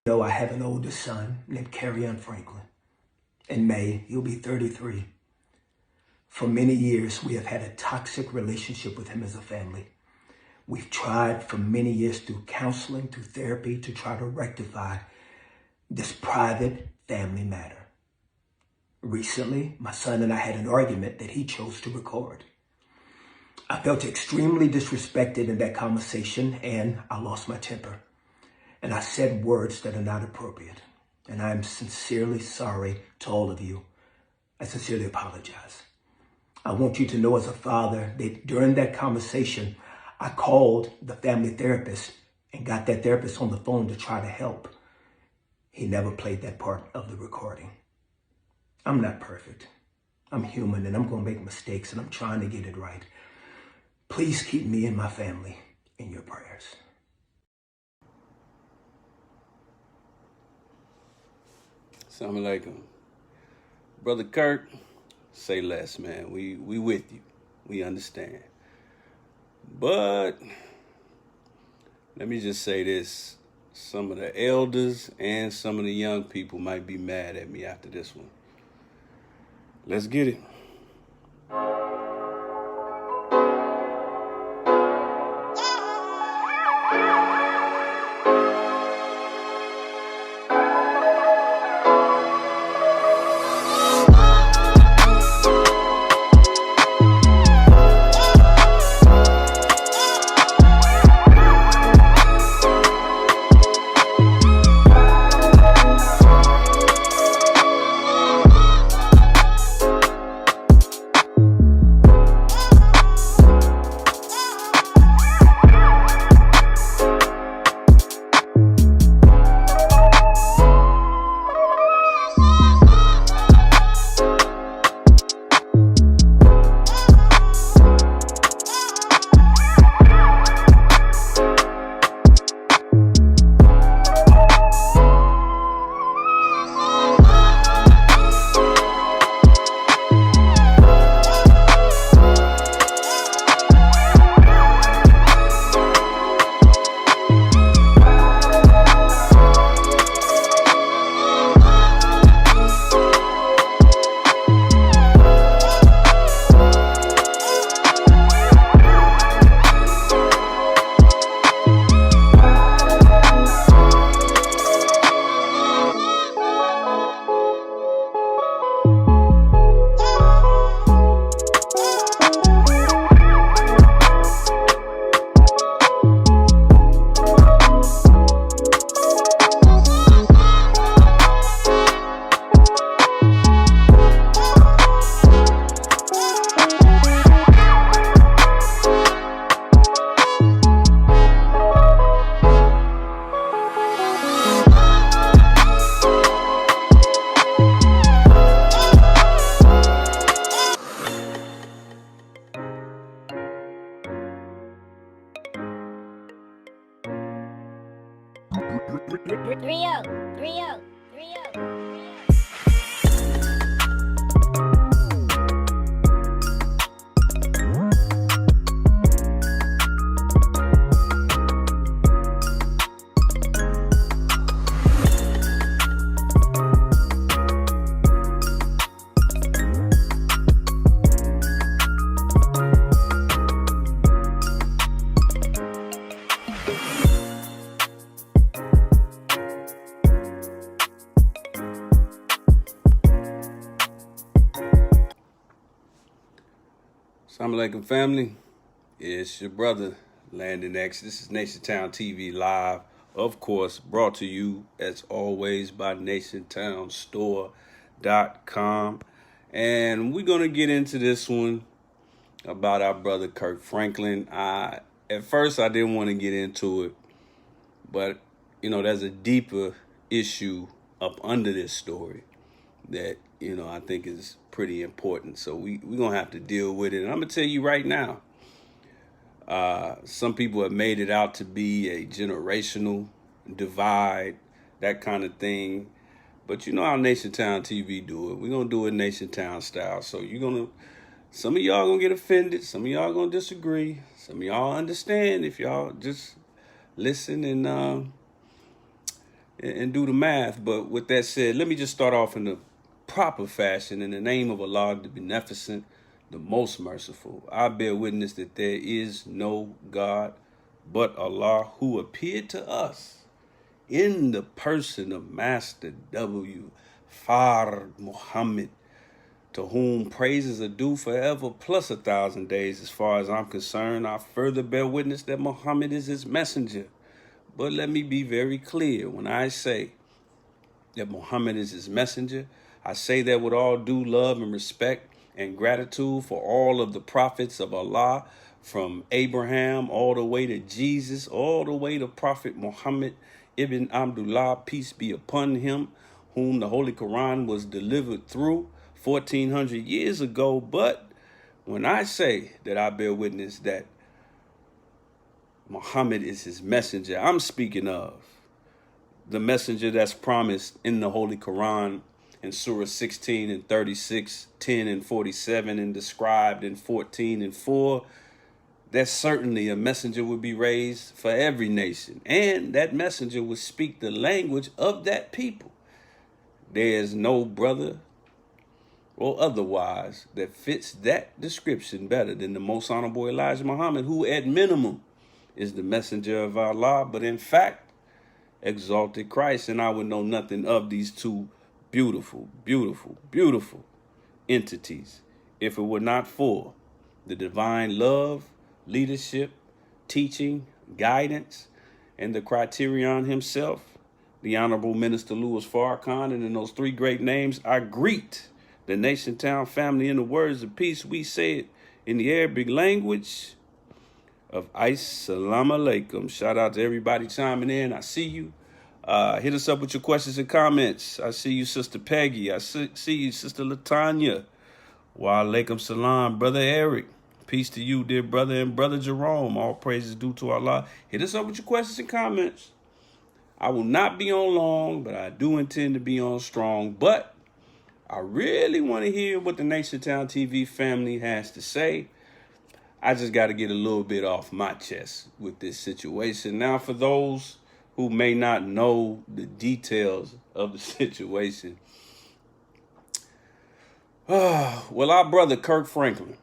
know I have an older son named Kerryon Franklin. In May, he'll be 33. For many years, we have had a toxic relationship with him as a family. We've tried for many years through counseling, through therapy, to try to rectify this private family matter. Recently, my son and I had an argument that he chose to record. I felt extremely disrespected in that conversation, and I lost my temper. And I said words that are not appropriate. And I'm sincerely sorry to all of you. I sincerely apologize. I want you to know as a father that during that conversation, I called the family therapist and got that therapist on the phone to try to help. He never played that part of the recording. I'm not perfect. I'm human and I'm going to make mistakes and I'm trying to get it right. Please keep me and my family in your prayers. Assalamu alaikum. Brother Kirk, say less, man. We with you. We understand. But let me just say this. Some of the elders and some of the young people might be mad at me after this one. Let's get it. Rio. Assalamu alaikum, family. It's your brother, Landon X. This is Nation Town TV Live, of course, brought to you, as always, by NationTownStore.com. And we're going to get into this one about our brother, Kirk Franklin. At first, I didn't want to get into it, but, you know, there's a deeper issue up under this story that, you know, I think is pretty important. So we're going to have to deal with it. And I'm going to tell you right now, some people have made it out to be a generational divide, that kind of thing. But you know how Nation Town TV do it. We're going to do it Nation Town style. So some of y'all going to get offended. Some of y'all going to disagree. Some of y'all understand if y'all just listen and do the math. But with that said, let me just start off in the proper fashion. In the name of Allah, the Beneficent, the Most Merciful, I bear witness that there is no God but Allah, who appeared to us in the person of Master W. Fard Muhammad, to whom praises are due forever plus 1,000 days. As far as I'm concerned, I further bear witness that Muhammad is his messenger. But let me be very clear. When I say that Muhammad is his messenger, I say that with all due love and respect and gratitude for all of the prophets of Allah, from Abraham all the way to Jesus, all the way to Prophet Muhammad ibn Abdullah, peace be upon him, whom the Holy Quran was delivered through 1,400 years ago. But when I say that I bear witness that Muhammad is his messenger, I'm speaking of the messenger that's promised in the Holy Quran in Surah 16 and 36, 10 and 47, and described in 14 and 4. That certainly a messenger would be raised for every nation, and that messenger would speak the language of that people. There's no brother or otherwise that fits that description better than the most honorable Elijah Muhammad, who at minimum is the messenger of Allah, but in fact exalted Christ. And I would know nothing of these two beautiful, beautiful, beautiful entities if it were not for the divine love, leadership, teaching, guidance, and the criterion himself, the Honorable Minister Louis Farrakhan. And in those three great names, I greet the Nation Town family in the words of peace. We say it in the Arabic language of Assalamu alaikum. Shout out to everybody chiming in. I see you. Hit us up with your questions and comments. I see you, Sister Peggy. I see you, Sister Latanya. Wa alaikum salam, Brother Eric. Peace to you, dear brother, and Brother Jerome. All praises due to Allah. Hit us up with your questions and comments. I will not be on long, but I do intend to be on strong. But I really want to hear what the Nation Town TV family has to say. I just got to get a little bit off my chest with this situation. Now, for those who may not know the details of the situation, well, our brother Kirk Franklin,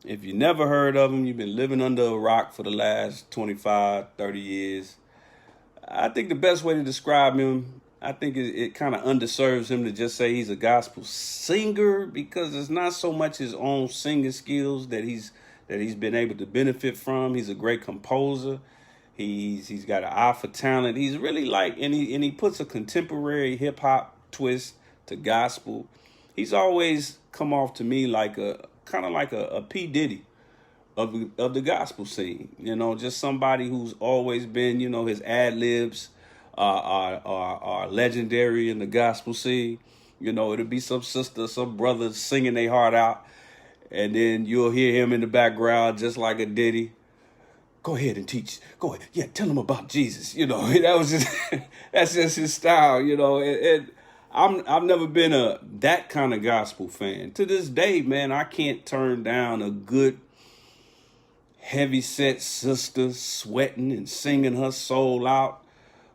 if you never heard of him, you've been living under a rock for the last 25, 30 years. I think the best way to describe him, I think it kind of underserves him to just say he's a gospel singer, because it's not so much his own singing skills that he's been able to benefit from. He's a great composer. He's got an eye for talent. He's really like, and he puts a contemporary hip hop twist to gospel. He's always come off to me like a P. Diddy of the gospel scene. You know, just somebody who's always been, you know, his ad libs are legendary in the gospel scene. You know, it'll be some sister, some brother singing their heart out, and then you'll hear him in the background just like a Diddy. Go ahead and teach. Go ahead. Yeah, tell them about Jesus. You know, that's just his style, you know. I've never been that kind of gospel fan. To this day, man, I can't turn down a good heavy set sister sweating and singing her soul out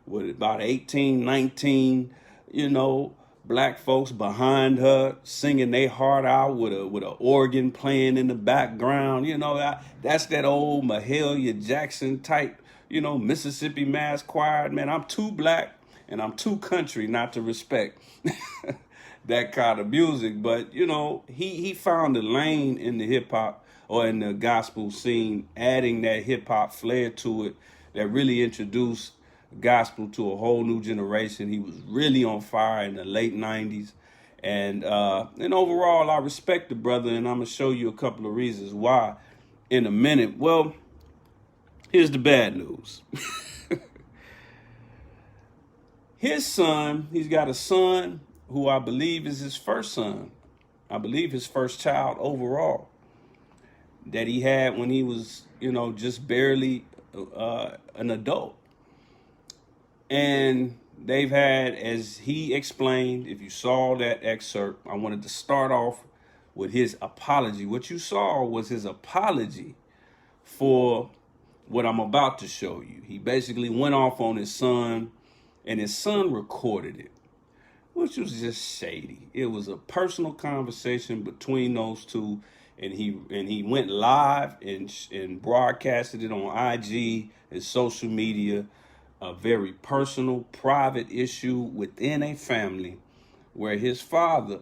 with about 18, 19, you know, black folks behind her singing their heart out with a organ playing in the background. You know, that's that old Mahalia Jackson type, you know, Mississippi Mass Choir. Man, I'm too black and I'm too country not to respect that kind of music. But, you know, he found a lane in the hip hop or in the gospel scene, adding that hip hop flair to it that really introduced gospel to a whole new generation. He was really on fire in the late 90s. And overall, I respect the brother, and I'm going to show you a couple of reasons why in a minute. Well, here's the bad news. His son, he's got a son who I believe is his first son. I believe his first child overall that he had when he was, you know, just barely an adult. And they've had, as he explained, if you saw that excerpt, I wanted to start off with his apology. What you saw was his apology for what I'm about to show you. He basically went off on his son, and his son recorded it, which was just shady. It was a personal conversation between those two, and he went live and broadcasted it on IG and social media, a very personal, private issue within a family where his father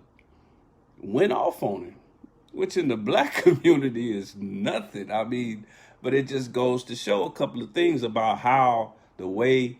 went off on him, which in the black community is nothing. I mean, but it just goes to show a couple of things about how the way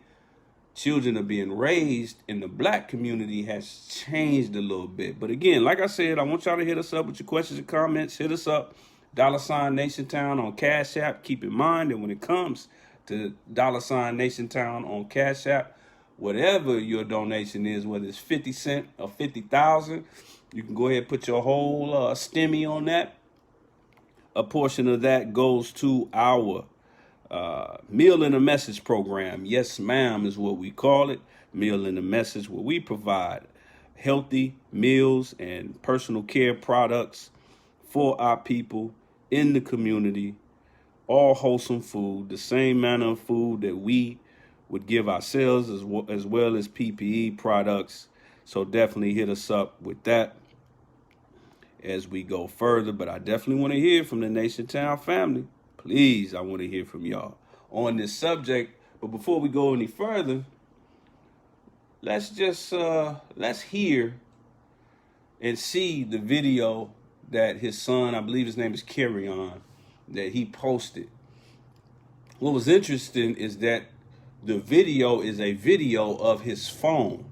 children are being raised in the black community has changed a little bit. But again, like I said, I want y'all to hit us up with your questions and comments. Hit us up, $NationTown on Cash App. Keep in mind that when it comes to $NationTown on Cash App, whatever your donation is, whether it's 50 cents or 50,000, you can go ahead and put your whole stimmy on that. A portion of that goes to our Meal in a Message program. Yes, ma'am, is what we call it. Meal in a Message, where we provide healthy meals and personal care products for our people in the community. All wholesome food, the same manner of food that we would give ourselves, as well as PPE products. So definitely hit us up with that as we go further. But I definitely want to hear from the Nation Town family. Please, I want to hear from y'all on this subject. But before we go any further, let's hear and see the video that his son, I believe his name is Kerryon, that he posted. What was interesting is that the video is a video of his phone.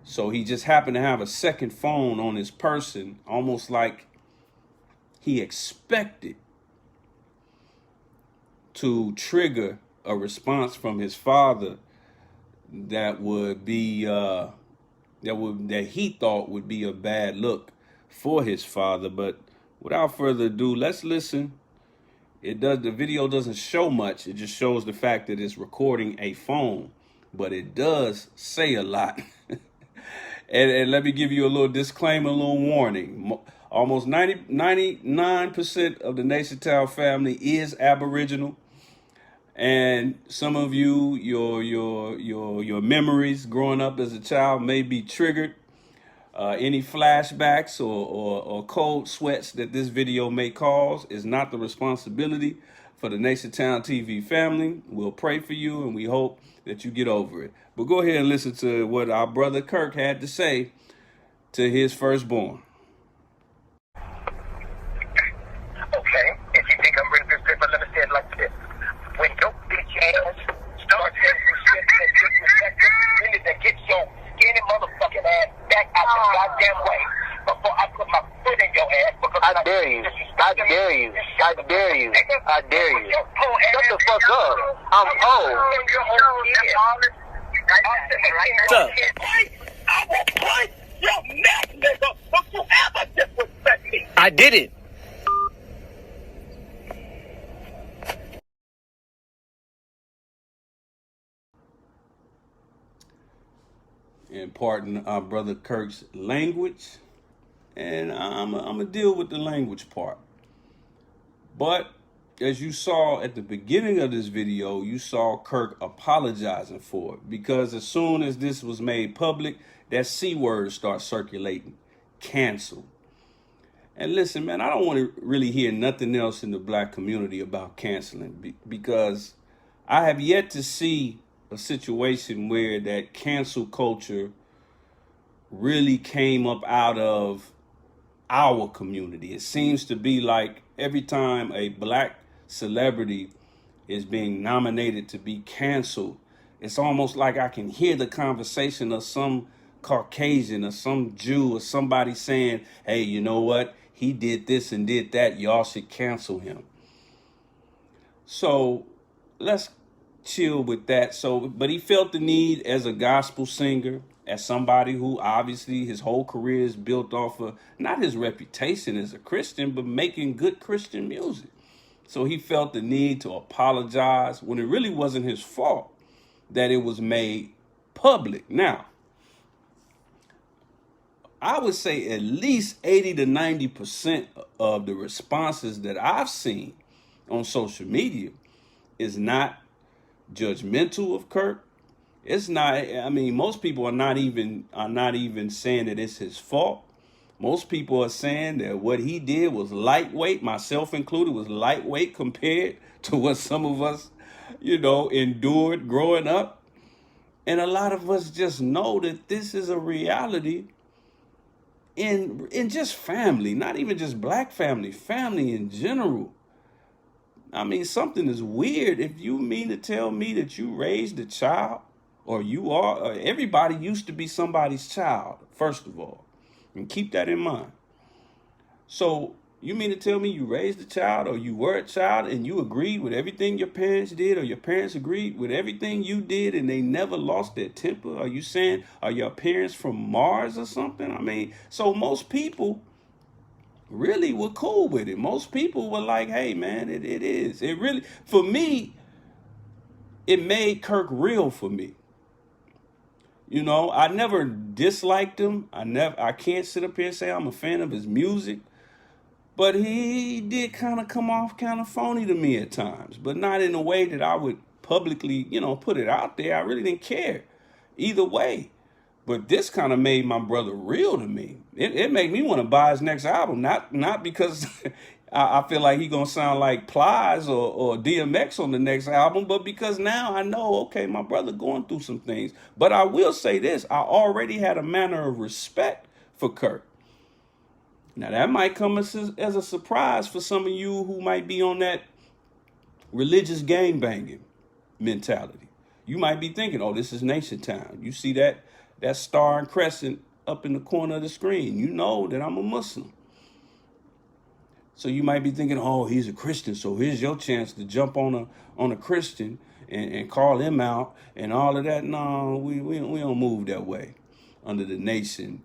So he just happened to have a second phone on his person, almost like he expected to trigger a response from his father that would be that he thought would be a bad look for his father. But without further ado, let's listen. The video doesn't show much. It just shows the fact that it's recording a phone, but it does say a lot. and let me give you a little disclaimer, a little warning. Almost 99% of the Nation Town family is Aboriginal. And some of you, your memories growing up as a child may be triggered. Any flashbacks or cold sweats that this video may cause is not the responsibility for the Nation Town TV family. We'll pray for you, and we hope that you get over it. But go ahead and listen to what our brother Kirk had to say to his firstborn. Okay, if you think I'm really good, let me say it like this. When your bitch ass starts saying some shit that disrespectful, you need to get your skinny motherfucking ass back out the goddamn way before I put my foot in your ass. Because I dare you. I dare you. I dare you. I dare you. Shut the fuck up. I'm old. What's up? I will punch your neck, nigga, if you ever disrespect me. I did it. And pardon our brother Kirk's language, and I'm gonna deal with the language part. But as you saw at the beginning of this video, you saw Kirk apologizing for it, because as soon as this was made public, that C word starts circulating, cancel. And listen, man, I don't want to really hear nothing else in the black community about canceling, because I have yet to see a situation where that cancel culture really came up out of our community. It seems to be like every time a black celebrity is being nominated to be canceled, it's almost like I can hear the conversation of some Caucasian or some Jew or somebody saying, hey, you know what? He did this and did that. Y'all should cancel him. So let's chill with that. But he felt the need as a gospel singer, as somebody who obviously his whole career is built off of not his reputation as a Christian, but making good Christian music. So he felt the need to apologize when it really wasn't his fault that it was made public. Now, I would say at least 80 to 90% of the responses that I've seen on social media is not judgmental of Kirk. It's not, I mean, most people are not even saying that it's his fault. Most people are saying that what he did was lightweight, myself included, was lightweight compared to what some of us, endured growing up. And a lot of us just know that this is a reality in just family, not even just black family in general. I mean, something is weird if you mean to tell me that you raised a child, or everybody used to be somebody's child, first of all, and keep that in mind. So you mean to tell me you raised a child, or you were a child and you agreed with everything your parents did, or your parents agreed with everything you did and they never lost their temper? Are you saying, are your parents from Mars or something? I mean, so most people really were cool with it. Most people were like, hey man, it is. It really, for me, it made Kirk real for me. I never disliked him. I can't sit up here and say I'm a fan of his music, but he did kind of come off kind of phony to me at times, but not in a way that I would publicly, put it out there. I really didn't care either way. But this kind of made my brother real to me. It made me want to buy his next album, not because I feel like he's going to sound like Plies or DMX on the next album, but because now I know, okay, my brother going through some things. But I will say this, I already had a manner of respect for Kirk. Now, that might come as a surprise for some of you who might be on that religious gangbanging mentality. You might be thinking, oh, this is Nation Town. You see that star and crescent up in the corner of the screen. You know that I'm a Muslim. So you might be thinking, oh, he's a Christian, so here's your chance to jump on a Christian and call him out and all of that. No, we don't move that way. Under the nation,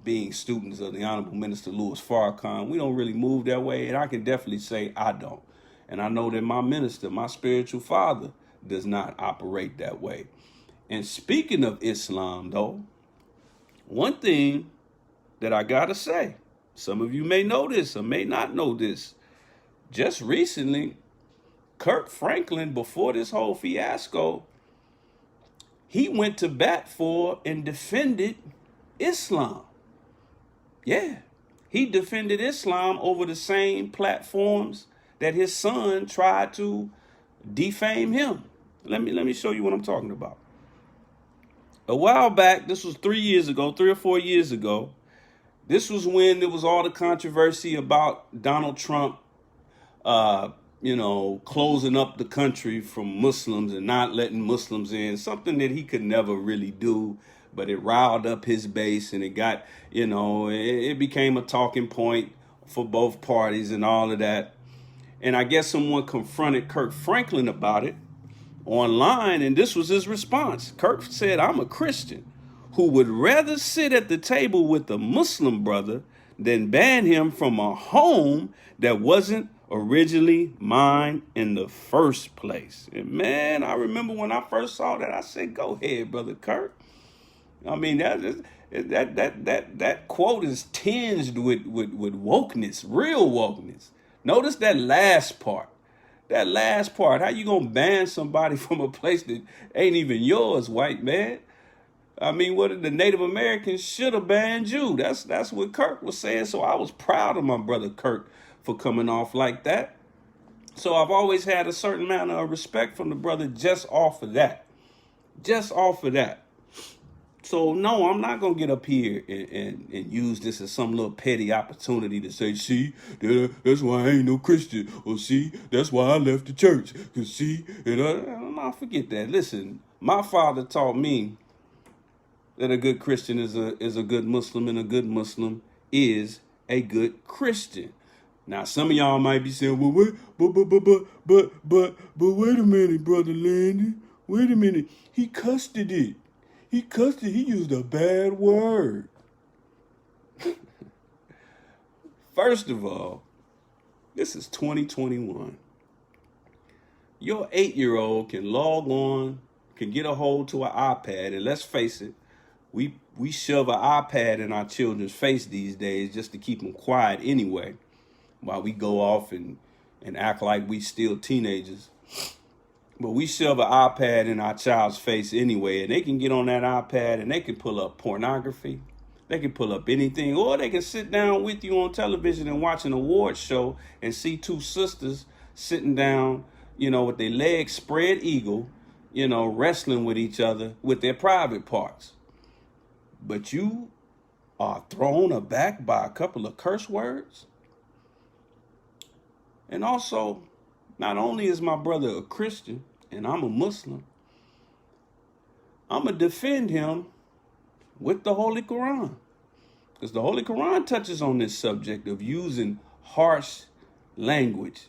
being students of the Honorable Minister Louis Farrakhan, we don't really move that way, and I can definitely say I don't. And I know that my minister, my spiritual father, does not operate that way. And speaking of Islam, though, one thing that I gotta say, some of you may know this or may not know this. Just recently, Kirk Franklin, before this whole fiasco, he went to bat for and defended Islam. Yeah, he defended Islam over the same platforms that his son tried to defame him. Let me show you what I'm talking about. A while back, this was 3 or 4 years ago, this was when there was all the controversy about Donald Trump, closing up the country from Muslims and not letting Muslims in, something that he could never really do, but it riled up his base and it got, it became a talking point for both parties and all of that. And I guess someone confronted Kirk Franklin about it online, and this was his response. Kirk said, I'm a Christian who would rather sit at the table with a Muslim brother than ban him from a home that wasn't originally mine in the first place. And man, I remember when I first saw that, I said, go ahead, brother Kirk. I mean, that quote is tinged with wokeness, real wokeness. Notice that last part. How you gonna ban somebody from a place that ain't even yours, white man? I mean, what the Native Americans should have banned you. That's what Kirk was saying. So I was proud of my brother Kirk for coming off like that. So I've always had a certain amount of respect from the brother just off of that. So no, I'm not going to get up here and use this as some little petty opportunity to say, see, that's why I ain't no Christian. Or see, that's why I left the church. Because see, no, forget that. Listen, my father taught me that a good Christian is a good Muslim, and a good Muslim is a good Christian. Now, some of y'all might be saying, well, wait, but wait a minute, Brother Landon. Wait a minute. He cussed it. He used a bad word. First of all, this is 2021. Your 8-year-old can log on, can get a hold to an iPad, and let's face it, we shove an iPad in our children's face these days just to keep them quiet anyway, while we go off and, and act like we still teenagers. But we shove an iPad in our child's face anyway, and they can get on that iPad and they can pull up pornography. They can pull up anything, or they can sit down with you on television and watch an awards show and see two sisters sitting down, with their legs spread eagle, wrestling with each other with their private parts. But you are thrown aback by a couple of curse words. And also, not only is my brother a Christian and I'm a Muslim, I'm going to defend him with the Holy Quran. Because the Holy Quran touches on this subject of using harsh language.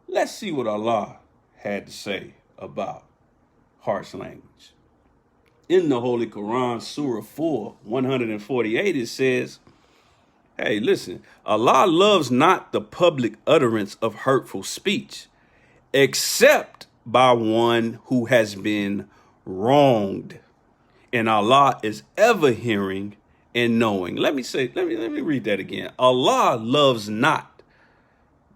Let's see what Allah had to say about harsh language. In the Holy Quran, Surah 4, 148, it says, hey, listen, Allah loves not the public utterance of hurtful speech, except by one who has been wronged. And Allah is ever hearing and knowing. Let me read that again. Allah loves not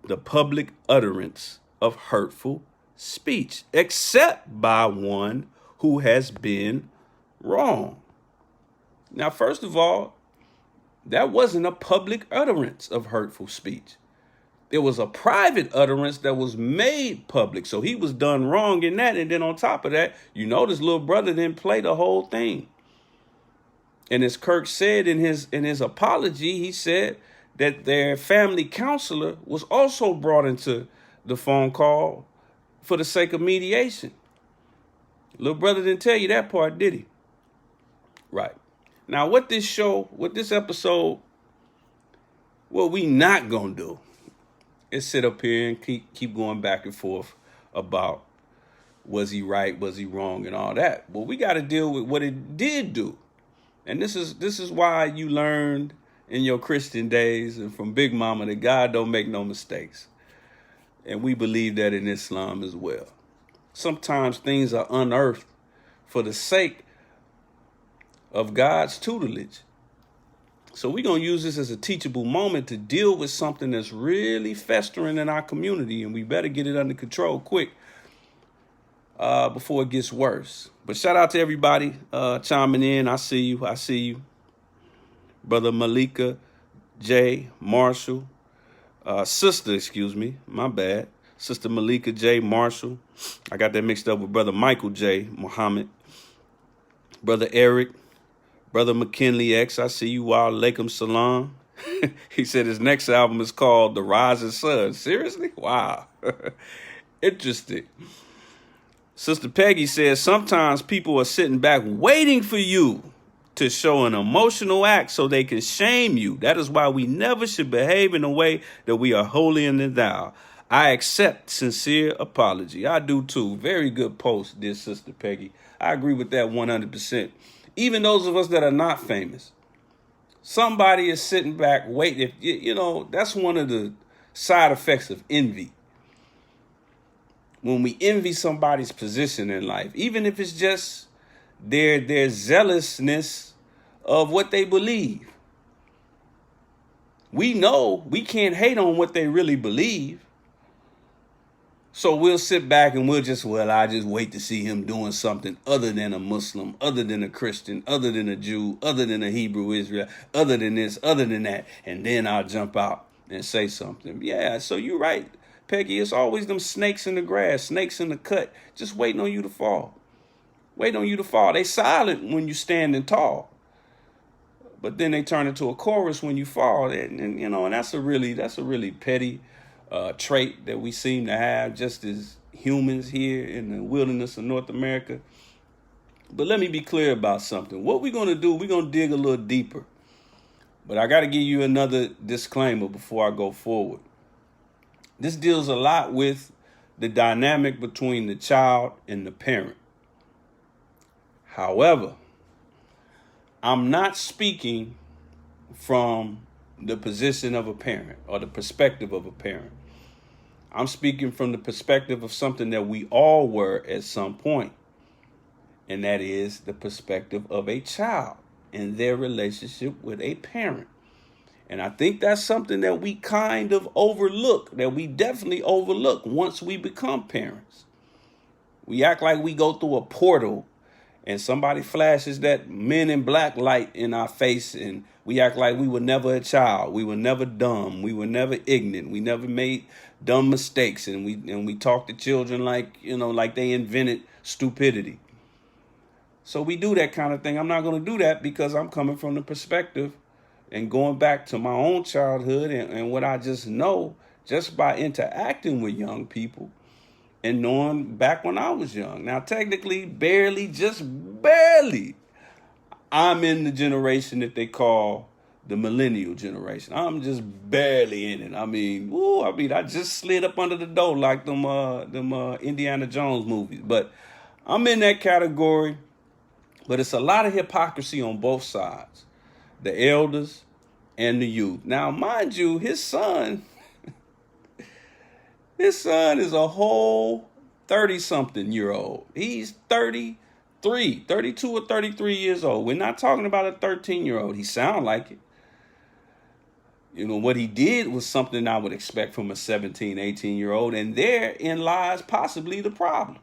the public utterance of hurtful speech, except by one who has been wrong. Now, first of all, that wasn't a public utterance of hurtful speech. It was a private utterance that was made public. So he was done wrong in that. And then on top of that, this little brother didn't play the whole thing. And as Kirk said in his apology, he said that their family counselor was also brought into the phone call for the sake of mediation. Little brother didn't tell you that part, did he? Right. Now, what this episode, what we not going to do is sit up here and keep going back and forth about was he right, was he wrong, and all that. But we got to deal with what it did do. And this is why you learned in your Christian days and from Big Mama that God don't make no mistakes. And we believe that in Islam as well. Sometimes things are unearthed for the sake of God's tutelage. So we're going to use this as a teachable moment to deal with something that's really festering in our community, and we better get it under control quick before it gets worse. But shout out to everybody chiming in. I see you. Brother Malika, J, Marshall, Sister Malika J, Marshall. I got that mixed up with Brother Michael J, Muhammad. Brother Eric, Brother McKinley X, I see you. Wa alaikum salam. He said his next album is called The Rising Sun. Seriously? Wow. Interesting. Sister Peggy says sometimes people are sitting back waiting for you to show an emotional act so they can shame you. That is why we never should behave in a way that we are holier than thou. I accept sincere apology. I do too. Very good post, dear Sister Peggy. I agree with that 100%. Even those of us that are not famous, somebody is sitting back waiting. That's one of the side effects of envy. When we envy somebody's position in life, even if it's just their zealousness of what they believe. We know we can't hate on what they really believe. So we'll sit back and I just wait to see him doing something other than a Muslim, other than a Christian, other than a Jew, other than a Hebrew Israel, other than this, other than that. And then I'll jump out and say something. Yeah, so you're right, Peggy. It's always them snakes in the grass, snakes in the cut, just waiting on you to fall. Waiting on you to fall. They silent when you standing tall. But then they turn into a chorus when you fall. And that's a really petty trait that we seem to have just as humans here in the wilderness of North America. But let me be clear about something. What we're going to do, we're going to dig a little deeper. But I got to give you another disclaimer before I go forward. This deals a lot with the dynamic between the child and the parent. However, I'm not speaking from the position of a parent or the perspective of a parent. I'm speaking from the perspective of something that we all were at some point. And that is the perspective of a child and their relationship with a parent. And I think that's something that we kind of overlook, that we definitely overlook once we become parents. We act like we go through a portal and somebody flashes that Men in Black light in our face, and we act like we were never a child. We were never dumb. We were never ignorant. We never made dumb mistakes. And we talk to children like, like they invented stupidity. So we do that kind of thing. I'm not going to do that because I'm coming from the perspective and going back to my own childhood and what I just know just by interacting with young people and knowing back when I was young. Now, technically, just barely, I'm in the generation that they call the millennial generation. I'm just barely in it. I just slid up under the door like them Indiana Jones movies. But I'm in that category. But it's a lot of hypocrisy on both sides, the elders and the youth. Now, mind you, his son is a whole 30-something-year-old. He's 32 or 33 years old. We're not talking about a 13-year-old. He sounds like it. What he did was something I would expect from a 17, 18-year-old, and therein lies possibly the problem.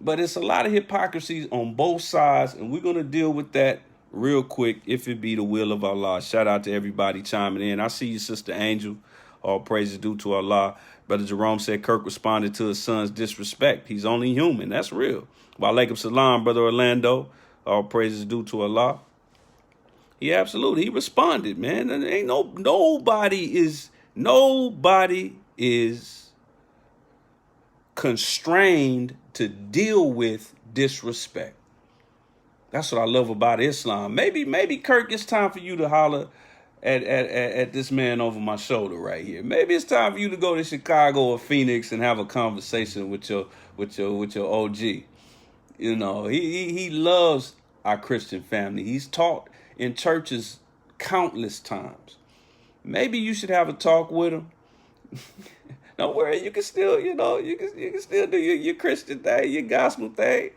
But it's a lot of hypocrisy on both sides, and we're going to deal with that real quick, if it be the will of Allah. Shout out to everybody chiming in. I see you, Sister Angel. All praises due to Allah. Brother Jerome said Kirk responded to his son's disrespect. He's only human. That's real. Wa alaikum salam, Brother Orlando. All praises due to Allah. He responded, man. And ain't nobody is constrained to deal with disrespect. That's what I love about Islam. Maybe Kirk, it's time for you to holler at this man over my shoulder right here. Maybe it's time for you to go to Chicago or Phoenix and have a conversation with your OG. He loves our Christian family. He's taught in churches countless times. Maybe you should have a talk with him. Don't worry, you can still, you can still do your Christian thing, your gospel thing,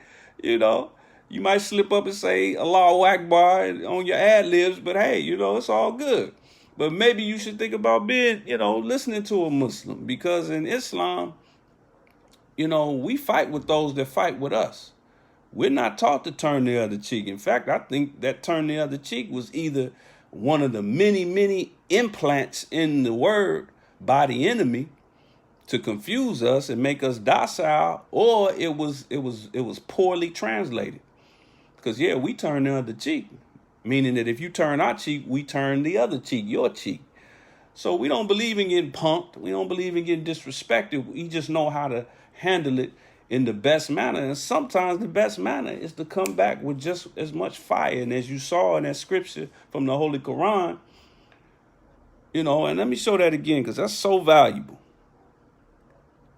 You might slip up and say Allahu Akbar on your ad-libs, but hey, it's all good. But maybe you should think about being, listening to a Muslim, because in Islam, we fight with those that fight with us. We're not taught to turn the other cheek. In fact, I think that turn the other cheek was either one of the many, many implants in the word by the enemy to confuse us and make us docile, or it was poorly translated. Because, we turn the other cheek, meaning that if you turn our cheek, we turn the other cheek, your cheek. So we don't believe in getting punked. We don't believe in getting disrespected. We just know how to handle it in the best manner. And sometimes the best manner is to come back with just as much fire. And as you saw in that scripture from the Holy Quran, and let me show that again, because that's so valuable.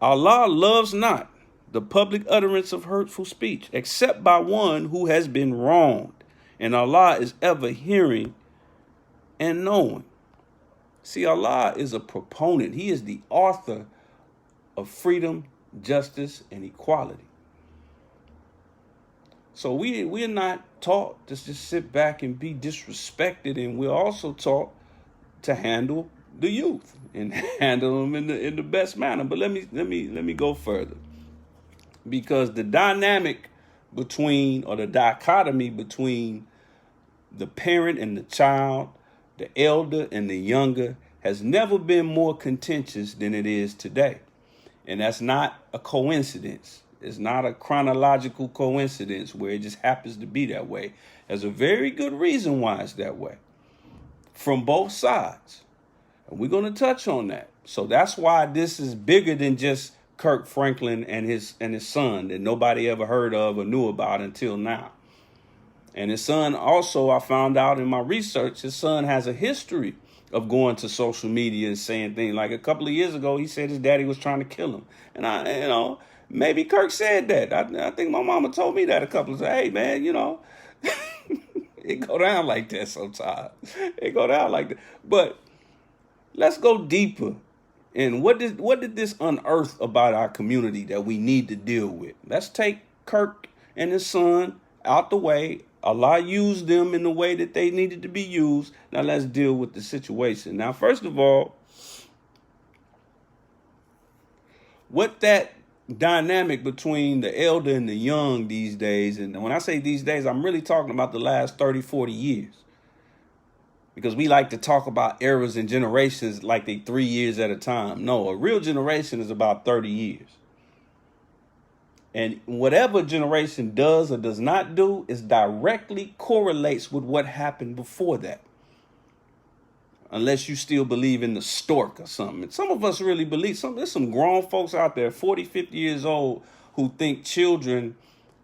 Allah loves not the public utterance of hurtful speech, except by one who has been wronged. And Allah is ever hearing and knowing. See, Allah is a proponent. He is the author of freedom, justice, and equality. So we're not taught to just sit back and be disrespected, and we're also taught to handle the youth and handle them in the best manner. But let me go further, because the dynamic between, or the dichotomy between the parent and the child, the elder and the younger, has never been more contentious than it is today. And that's not a coincidence. It's not a chronological coincidence where it just happens to be that way. There's a very good reason why it's that way from both sides. And we're going to touch on that. So that's why this is bigger than just Kirk Franklin and his son that nobody ever heard of or knew about until now. And his son also, I found out in my research, his son has a history of going to social media and saying things. Like a couple of years ago, he said his daddy was trying to kill him. And maybe Kirk said that. I think my mama told me that a couple of times. Hey, man, it go down like that sometimes. It go down like that. But let's go deeper. And what did this unearth about our community that we need to deal with? Let's take Kirk and his son out the way Allah used them in the way that they needed to be used. Now let's deal with the situation. Now, first of all, what that dynamic between the elder and the young these days, and when I say these days, I'm really talking about the last 30, 40 years. Because we like to talk about eras and generations like they 3 years at a time. No, a real generation is about 30 years. And whatever generation does or does not do is directly correlates with what happened before that. Unless you still believe in the stork or something. And some of us really believe something. There's some grown folks out there, 40, 50 years old, who think children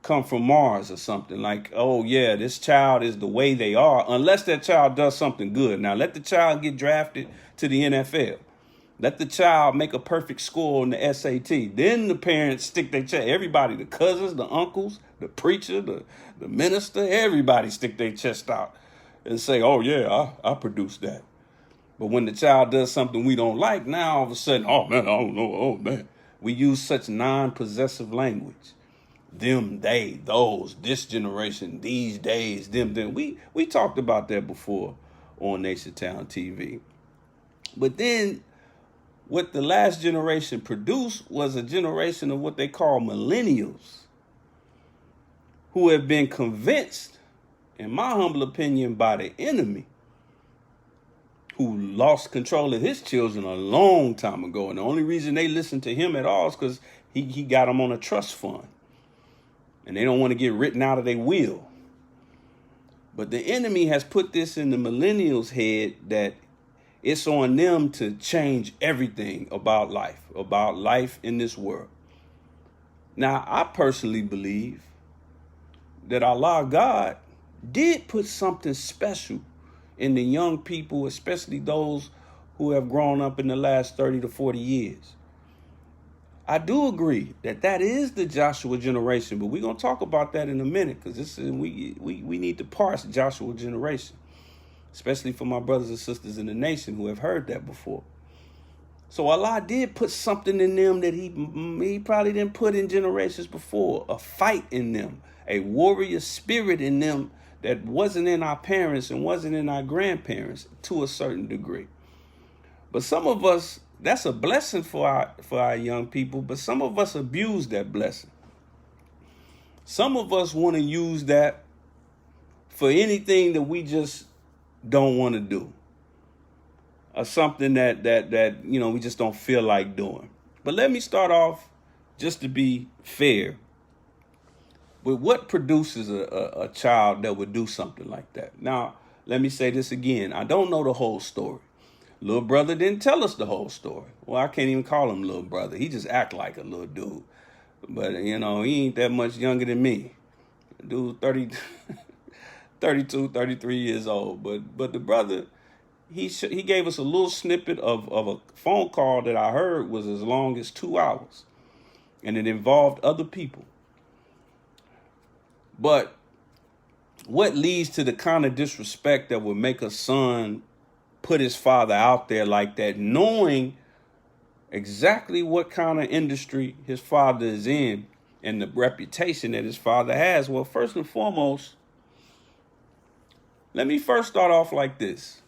come from Mars or something. Like, oh yeah, this child is the way they are, unless that child does something good. Now let the child get drafted to the NFL. Let the child make a perfect score on the SAT. Then the parents stick their chest. Everybody, the cousins, the uncles, the preacher, the minister, everybody stick their chest out and say, oh yeah, I produced that. But when the child does something we don't like, now all of a sudden, oh man, I don't know, oh man. We use such non-possessive language. Them, they, those, this generation, these days, them. We talked about that before on Nation Town TV. But then what the last generation produced was a generation of what they call millennials, who have been convinced, in my humble opinion, by the enemy, who lost control of his children a long time ago. And the only reason they listen to him at all is because he got them on a trust fund. And they don't want to get written out of their will. But the enemy has put this in the millennials' head that it's on them to change everything about life in this world. Now, I personally believe that Allah, God, did put something special in the young people, especially those who have grown up in the last 30 to 40 years. I do agree that is the Joshua generation, but we're going to talk about that in a minute, because we need to parse Joshua generation, especially for my brothers and sisters in the nation who have heard that before. So Allah did put something in them that he probably didn't put in generations before, a fight in them, a warrior spirit in them that wasn't in our parents and wasn't in our grandparents to a certain degree. But some of us, that's a blessing for our young people, but some of us abuse that blessing. Some of us want to use that for anything that we just don't want to do, or something that we just don't feel like doing. But let me start off, just to be fair, with what produces a child that would do something like that. Now, let me say this again. I don't know the whole story. Little brother didn't tell us the whole story. Well, I can't even call him little brother. He just act like a little dude. But, he ain't that much younger than me. Dude, 32, 33 years old. But the brother, he gave us a little snippet of a phone call that I heard was as long as 2 hours. And it involved other people. But what leads to the kind of disrespect that would make a son put his father out there like that, knowing exactly what kind of industry his father is in and the reputation that his father has? Well, first and foremost, let me first start off like this,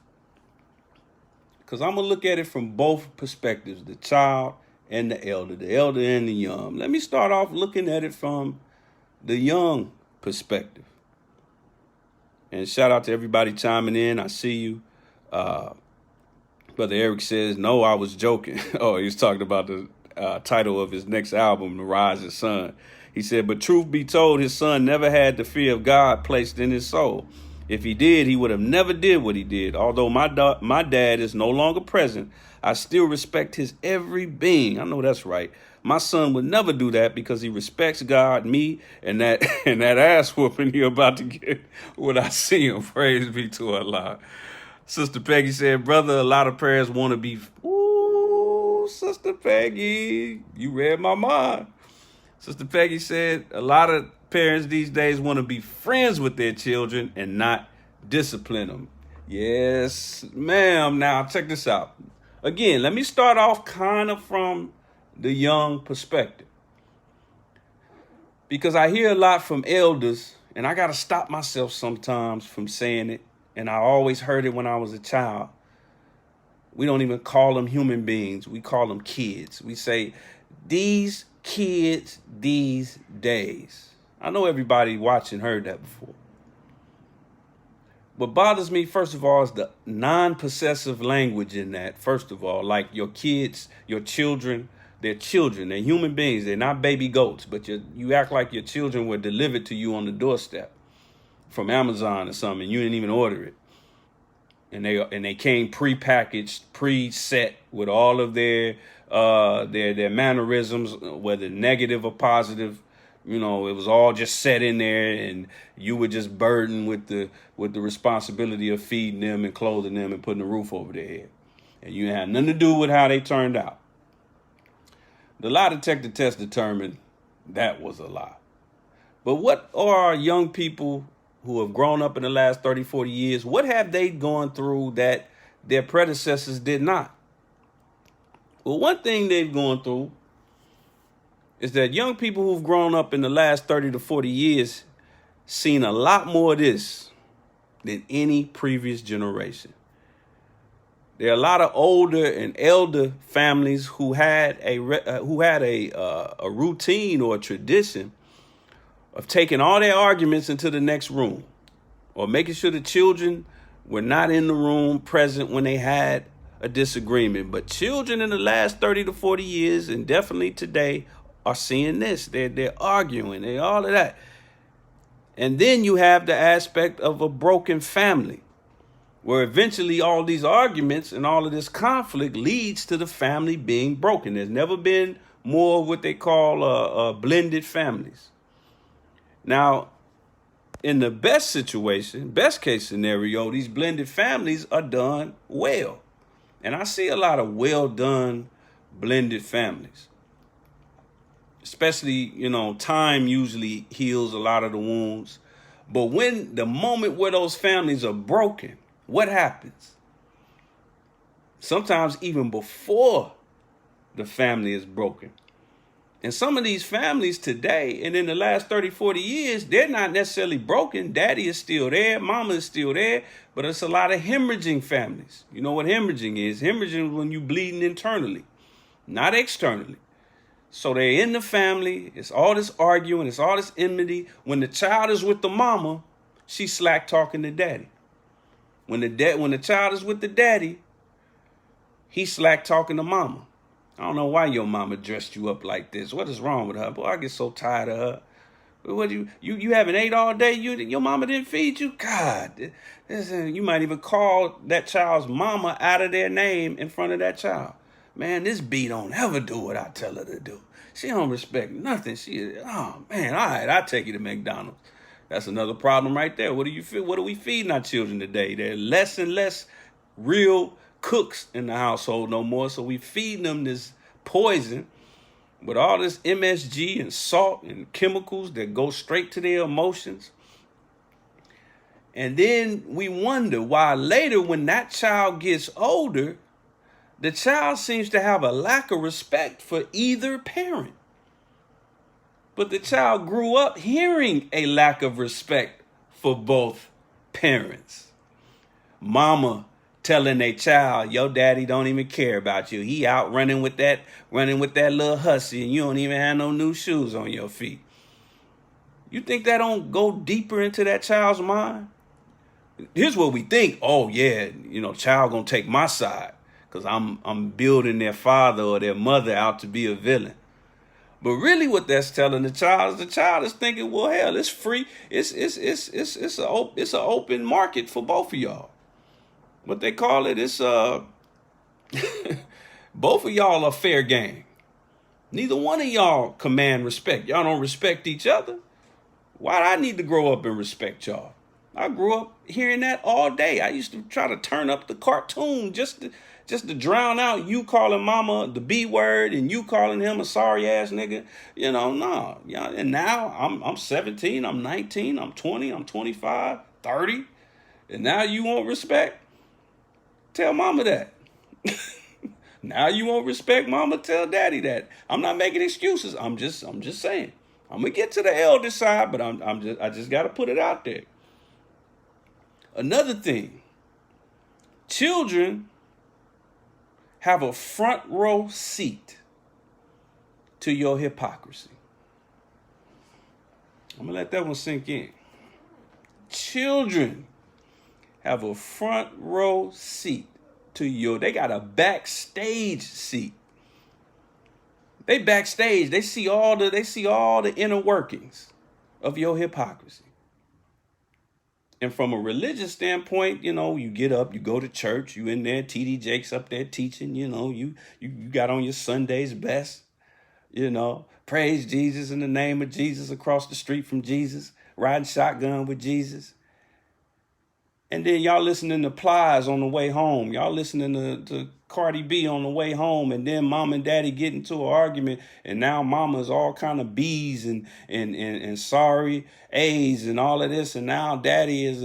because I'm going to look at it from both perspectives, the child and the elder and the young. Let me start off looking at it from the young perspective. And shout out to everybody chiming in. I see you. Brother Eric says, no, I was joking. Oh, he was talking about the title of his next album, The Rise of His Son. He said, but truth be told, his son never had the fear of God placed in his soul. If he did, he would have never did what he did. Although my dad is no longer present, I still respect his every being. I know that's right. My son would never do that because he respects God, me, and that ass whooping you're about to get when I see him. Praise be to Allah. Sister Peggy said, brother, a lot of prayers want to be... Ooh, Sister Peggy, you read my mind. Sister Peggy said, a lot of parents these days want to be friends with their children and not discipline them. Yes, ma'am. Now, check this out. Again, let me start off kind of from the young perspective, because I hear a lot from elders And I got to stop myself sometimes from saying it. And I always heard it when I was a child. We don't even call them human beings. We call them kids. We say, these kids these days. I know everybody watching heard that before. What bothers me, first of all, is the non-possessive language in that. First of all, like your kids, your children, they're children. They're human beings. They're not baby goats, but you act like your children were delivered to you on the doorstep from Amazon or something. You didn't even order it. And they came pre-packaged, pre-set with all of their mannerisms, whether negative or positive. You know, it was all just set in there, and you were just burdened with the responsibility of feeding them and clothing them and putting a roof over their head. And you had nothing to do with how they turned out. The lie detector test determined that was a lie. But what are young people who have grown up in the last 30, 40 years, what have they gone through that their predecessors did not? Well, one thing they've gone through is that young people who've grown up in the last 30 to 40 years seen a lot more of this than any previous generation. There are a lot of older and elder families who had a routine or a tradition of taking all their arguments into the next room, or making sure the children were not in the room present when they had a disagreement. But children in the last 30 to 40 years, and definitely today, are seeing this. They're arguing, and all of that. And then you have the aspect of a broken family, where eventually all these arguments and all of this conflict leads to the family being broken. There's never been more of what they call blended families. Now, in the best situation, best case scenario, these blended families are done well. And I see a lot of well done blended families. Especially, time usually heals a lot of the wounds. But when the moment where those families are broken, what happens? Sometimes even before the family is broken. And some of these families today, and in the last 30, 40 years, they're not necessarily broken. Daddy is still there. Mama is still there. But it's a lot of hemorrhaging families. You know what hemorrhaging is? Hemorrhaging is when you're bleeding internally, not externally. So they're in the family. It's all this arguing. It's all this enmity. When the child is with the mama, she's slack talking to daddy. When the child is with the daddy, he's slack talking to mama. I don't know why your mama dressed you up like this. What is wrong with her? Boy, I get so tired of her. What you haven't ate all day? Your mama didn't feed you? God, you might even call that child's mama out of their name in front of that child. Man, this B don't ever do what I tell her to do. She don't respect nothing. Oh man, all right, I'll take you to McDonald's. That's another problem right there. What do you feel? What are we feeding our children today? There are less and less real cooks in the household no more. So we feeding them this poison with all this MSG and salt and chemicals that go straight to their emotions. And then we wonder why later when that child gets older, the child seems to have a lack of respect for either parent. But the child grew up hearing a lack of respect for both parents. Mama telling a child, your daddy don't even care about you. He out running with that little hussy, and you don't even have no new shoes on your feet. You think that don't go deeper into that child's mind? Here's what we think. Oh yeah, child gonna take my side because I'm building their father or their mother out to be a villain. But really what that's telling the child is thinking, well, hell, it's free. It's an open market for both of y'all. What they call it is both of y'all are fair game. Neither one of y'all command respect. Y'all don't respect each other. Why'd I need to grow up and respect y'all? I grew up hearing that all day. I used to try to turn up the cartoon just to drown out you calling mama the B word and you calling him a sorry ass nigga. No. Yeah, and now I'm 17, I'm 19, I'm 20, I'm 25, 30. And now you want respect? Tell mama that. Now you won't respect mama, tell daddy that. I'm not making excuses. I'm just saying. I'm gonna get to the elder side, but I just gotta put it out there. Another thing, children have a front row seat to your hypocrisy. I'm gonna let that one sink in. Children have a front row seat to they got a backstage seat. They backstage, they see all the inner workings of your hypocrisy. And from a religious standpoint, you get up, you go to church, you in there, TD Jakes up there teaching, you got on your Sunday's best, praise Jesus in the name of Jesus across the street from Jesus, riding shotgun with Jesus. And then y'all listening to Plies on the way home. Y'all listening to Cardi B on the way home. And then mom and daddy get into an argument. And now mama's all kind of B's and sorry A's and all of this. And now daddy is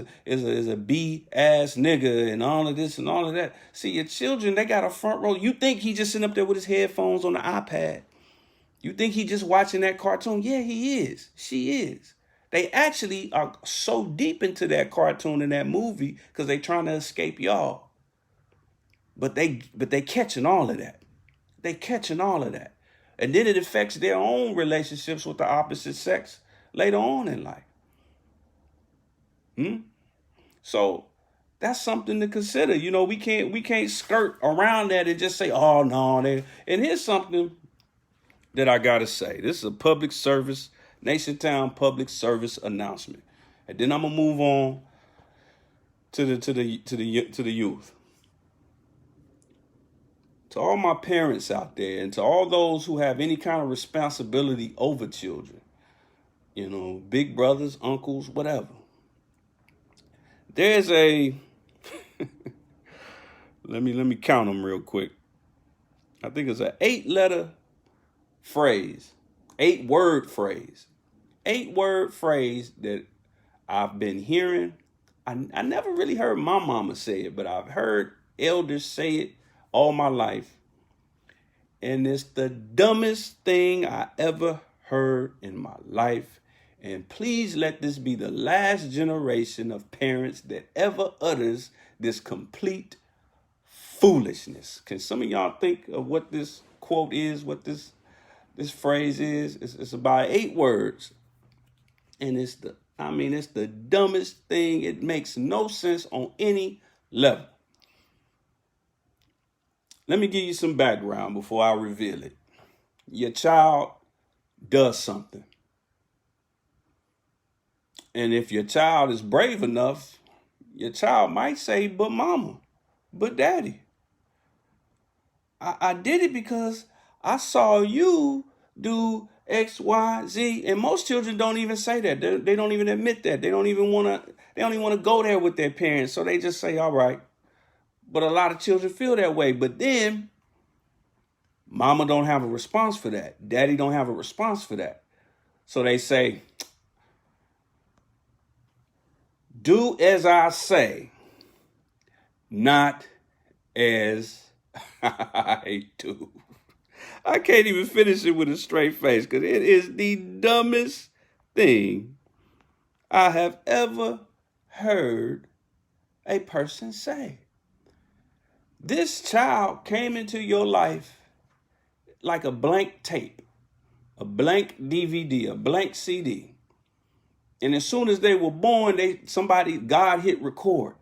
a B ass nigga and all of this and all of that. See, your children, they got a front row. You think he just sitting up there with his headphones on the iPad? You think he just watching that cartoon? Yeah, he is. She is. They actually are so deep into that cartoon and that movie because they trying to escape y'all. But they catching all of that. They catching all of that. And then it affects their own relationships with the opposite sex later on in life. So that's something to consider. We can't skirt around that and just say, oh no. And here's something that I gotta say. This is a public service, Nationtown public service announcement. And then I'm gonna move on to the youth. To all my parents out there and to all those who have any kind of responsibility over children, big brothers, uncles, whatever. There's a let me count them real quick. I think it's an 8-letter phrase, 8-word phrase. 8-word phrase that I've been hearing. I never really heard my mama say it, but I've heard elders say it all my life. And it's the dumbest thing I ever heard in my life. And please let this be the last generation of parents that ever utters this complete foolishness. Can some of y'all think of what this quote is, what this phrase is? It's about 8 words. And it's the dumbest thing. It makes no sense on any level. Let me give you some background before I reveal it. Your child does something. And if your child is brave enough, your child might say, but mama, but daddy. I did it because I saw you do X, Y, Z. And most children don't even say that. They don't even admit that. They don't even want to go there with their parents. So they just say, all right. But a lot of children feel that way. But then mama don't have a response for that. Daddy don't have a response for that. So they say, do as I say, not as I do. I can't even finish it with a straight face because it is the dumbest thing I have ever heard a person say. This child came into your life like a blank tape, a blank DVD, a blank CD. And as soon as they were born, God hit record.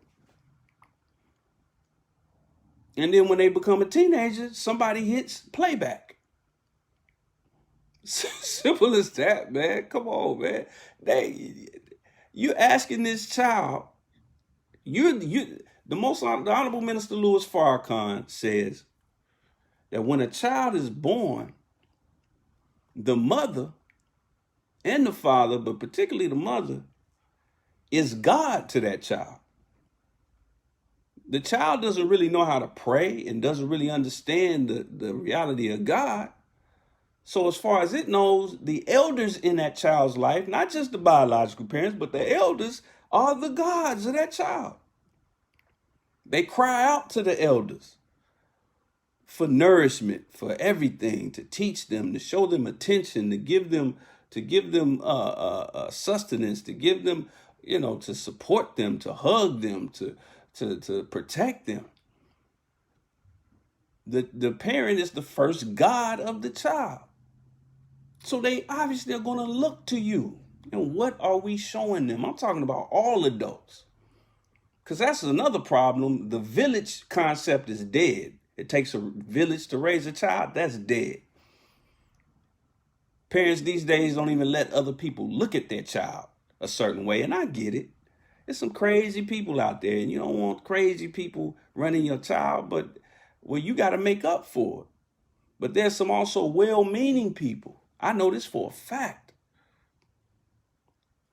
And then when they become a teenager, somebody hits playback. Simple as that, man. Come on, man. You asking this child, the Honorable Minister Louis Farrakhan says that when a child is born, the mother and the father, but particularly the mother, is God to that child. The child doesn't really know how to pray and doesn't really understand the reality of God. So as far as it knows, the elders in that child's life, not just the biological parents, but the elders are the gods of that child. They cry out to the elders for nourishment, for everything, to teach them, to show them attention, to give them to give them sustenance, to give them, to support them, to hug them, to protect them. The parent is the first God of the child. So they obviously are going to look to you. And what are we showing them? I'm talking about all adults. Because that's another problem. The village concept is dead. It takes a village to raise a child. That's dead. Parents these days don't even let other people look at their child a certain way. And I get it. There's some crazy people out there. And you don't want crazy people running your child. But, well, you got to make up for it. But there's some also well-meaning people. I know this for a fact.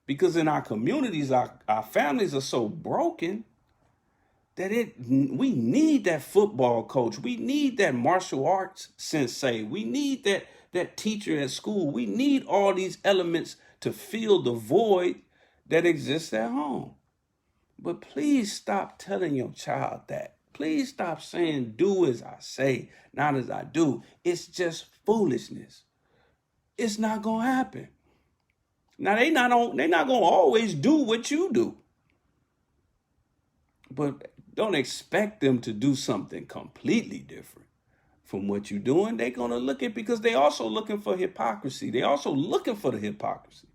Because in our communities, our families are so broken that we need that football coach. We need that martial arts sensei. We need that teacher at school. We need all these elements to fill the void that exists at home. But please stop telling your child that. Please stop saying, do as I say, not as I do. It's just foolishness. It's not going to happen. Now, they're not going to always do what you do. But don't expect them to do something completely different from what you're doing. They're going to look at, because they're also looking for hypocrisy. They're also looking for the hypocrisy.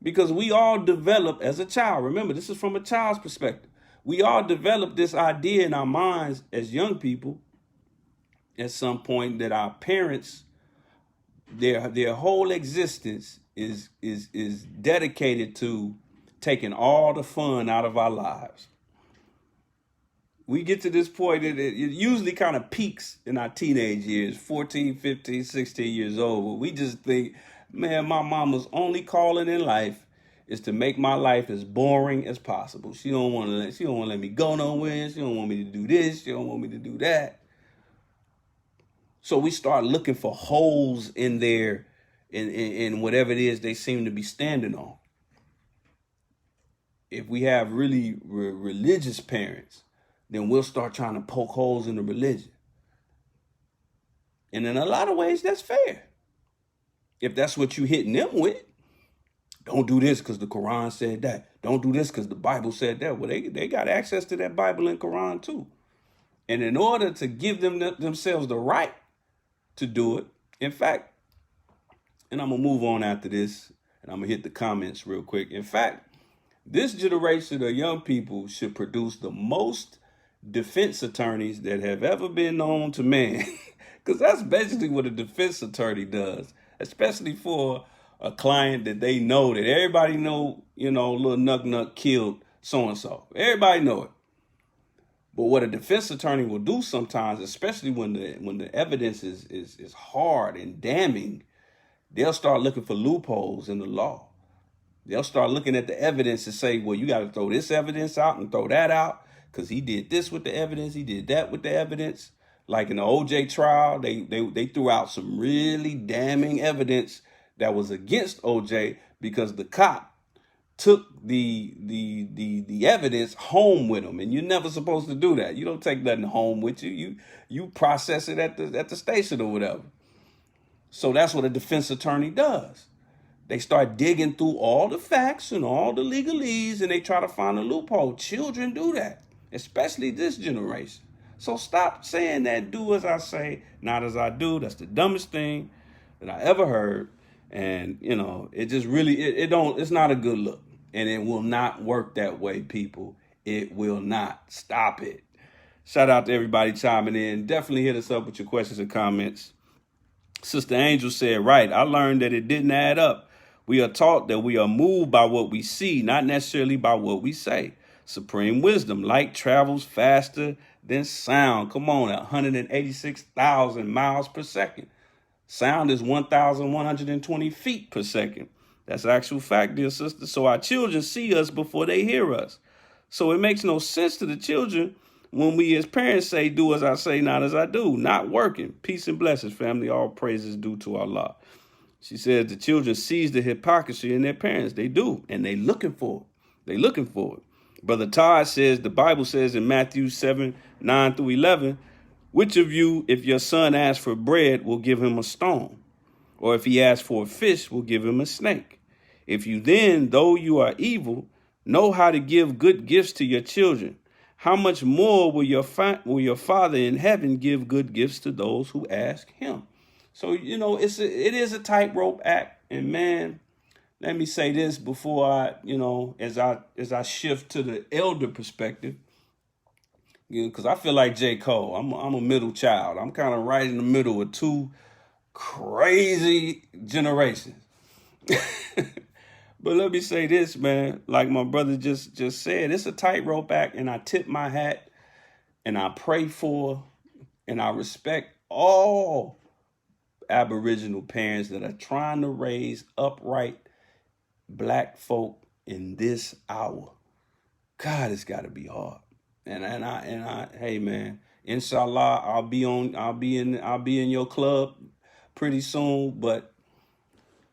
Because we all develop as a child. Remember, this is from a child's perspective. We all develop this idea in our minds as young people at some point that our parents, their whole existence is dedicated to taking all the fun out of our lives. We get to this point that it usually kind of peaks in our teenage years, 14, 15, 16 years old. Where we just think, man, my mama's only calling in life is to make my life as boring as possible. She don't want to let me go nowhere. She don't want me to do this. She don't want me to do that. So we start looking for holes in there, in whatever it is they seem to be standing on. If we have really religious parents, then we'll start trying to poke holes in the religion. And in a lot of ways, that's fair. If that's what you're hitting them with, don't do this because the Quran said that. Don't do this because the Bible said that. Well, they got access to that Bible and Quran too. And in order to give themselves the right to do it, in fact, and I'm going to move on after this, and I'm going to hit the comments real quick. In fact, this generation of young people should produce the most defense attorneys that have ever been known to man. Because that's basically what a defense attorney does, especially for a client that they know, that everybody know, little Nuck killed so-and-so. Everybody know it. But what a defense attorney will do sometimes, especially when the evidence is hard and damning, they'll start looking for loopholes in the law. They'll start looking at the evidence and say, well, you got to throw this evidence out and throw that out because he did this with the evidence. He did that with the evidence. Like in the OJ trial, they threw out some really damning evidence that was against OJ because the cop took the evidence home with him. And you're never supposed to do that. You don't take nothing home with you. You process it at the station or whatever. So that's what a defense attorney does. They start digging through all the facts and all the legalese, and they try to find a loophole. Children do that, especially this generation. So stop saying that, do as I say, not as I do. That's the dumbest thing that I ever heard. And, it just really, it's not a good look. And it will not work that way, people. It will not. Stop it. Shout out to everybody chiming in. Definitely hit us up with your questions and comments. Sister Angel said, right, I learned that it didn't add up. We are taught that we are moved by what we see, not necessarily by what we say. Supreme wisdom, light travels faster than sound. Come on, 186,000 miles per second. Sound is 1,120 feet per second. That's actual fact, dear sister. So our children see us before they hear us. So it makes no sense to the children when we as parents say, do as I say, not as I do. Not working. Peace and blessings, family. All praises due to Allah. She says the children sees the hypocrisy in their parents. They do. And they looking for it. They looking for it. Brother Todd says, the Bible says in Matthew 7:9-11, which of you, if your son asks for bread, will give him a stone? Or if he asks for a fish, we'll give him a snake. If you then, though you are evil, know how to give good gifts to your children, how much more will your Father in heaven give good gifts to those who ask him? So, you know, it is a tightrope act. And man, let me say this before I, you know, as I shift to the elder perspective, because I feel like J. Cole. I'm a middle child. I'm kind of right in the middle of two crazy generations. But let me say this, man. Like my brother just said, it's a tightrope act, and I tip my hat, and I pray for, and I respect all Aboriginal parents that are trying to raise upright Black folk in this hour. God, it's got to be hard. And I, hey man, inshallah, I'll be in your club pretty soon, but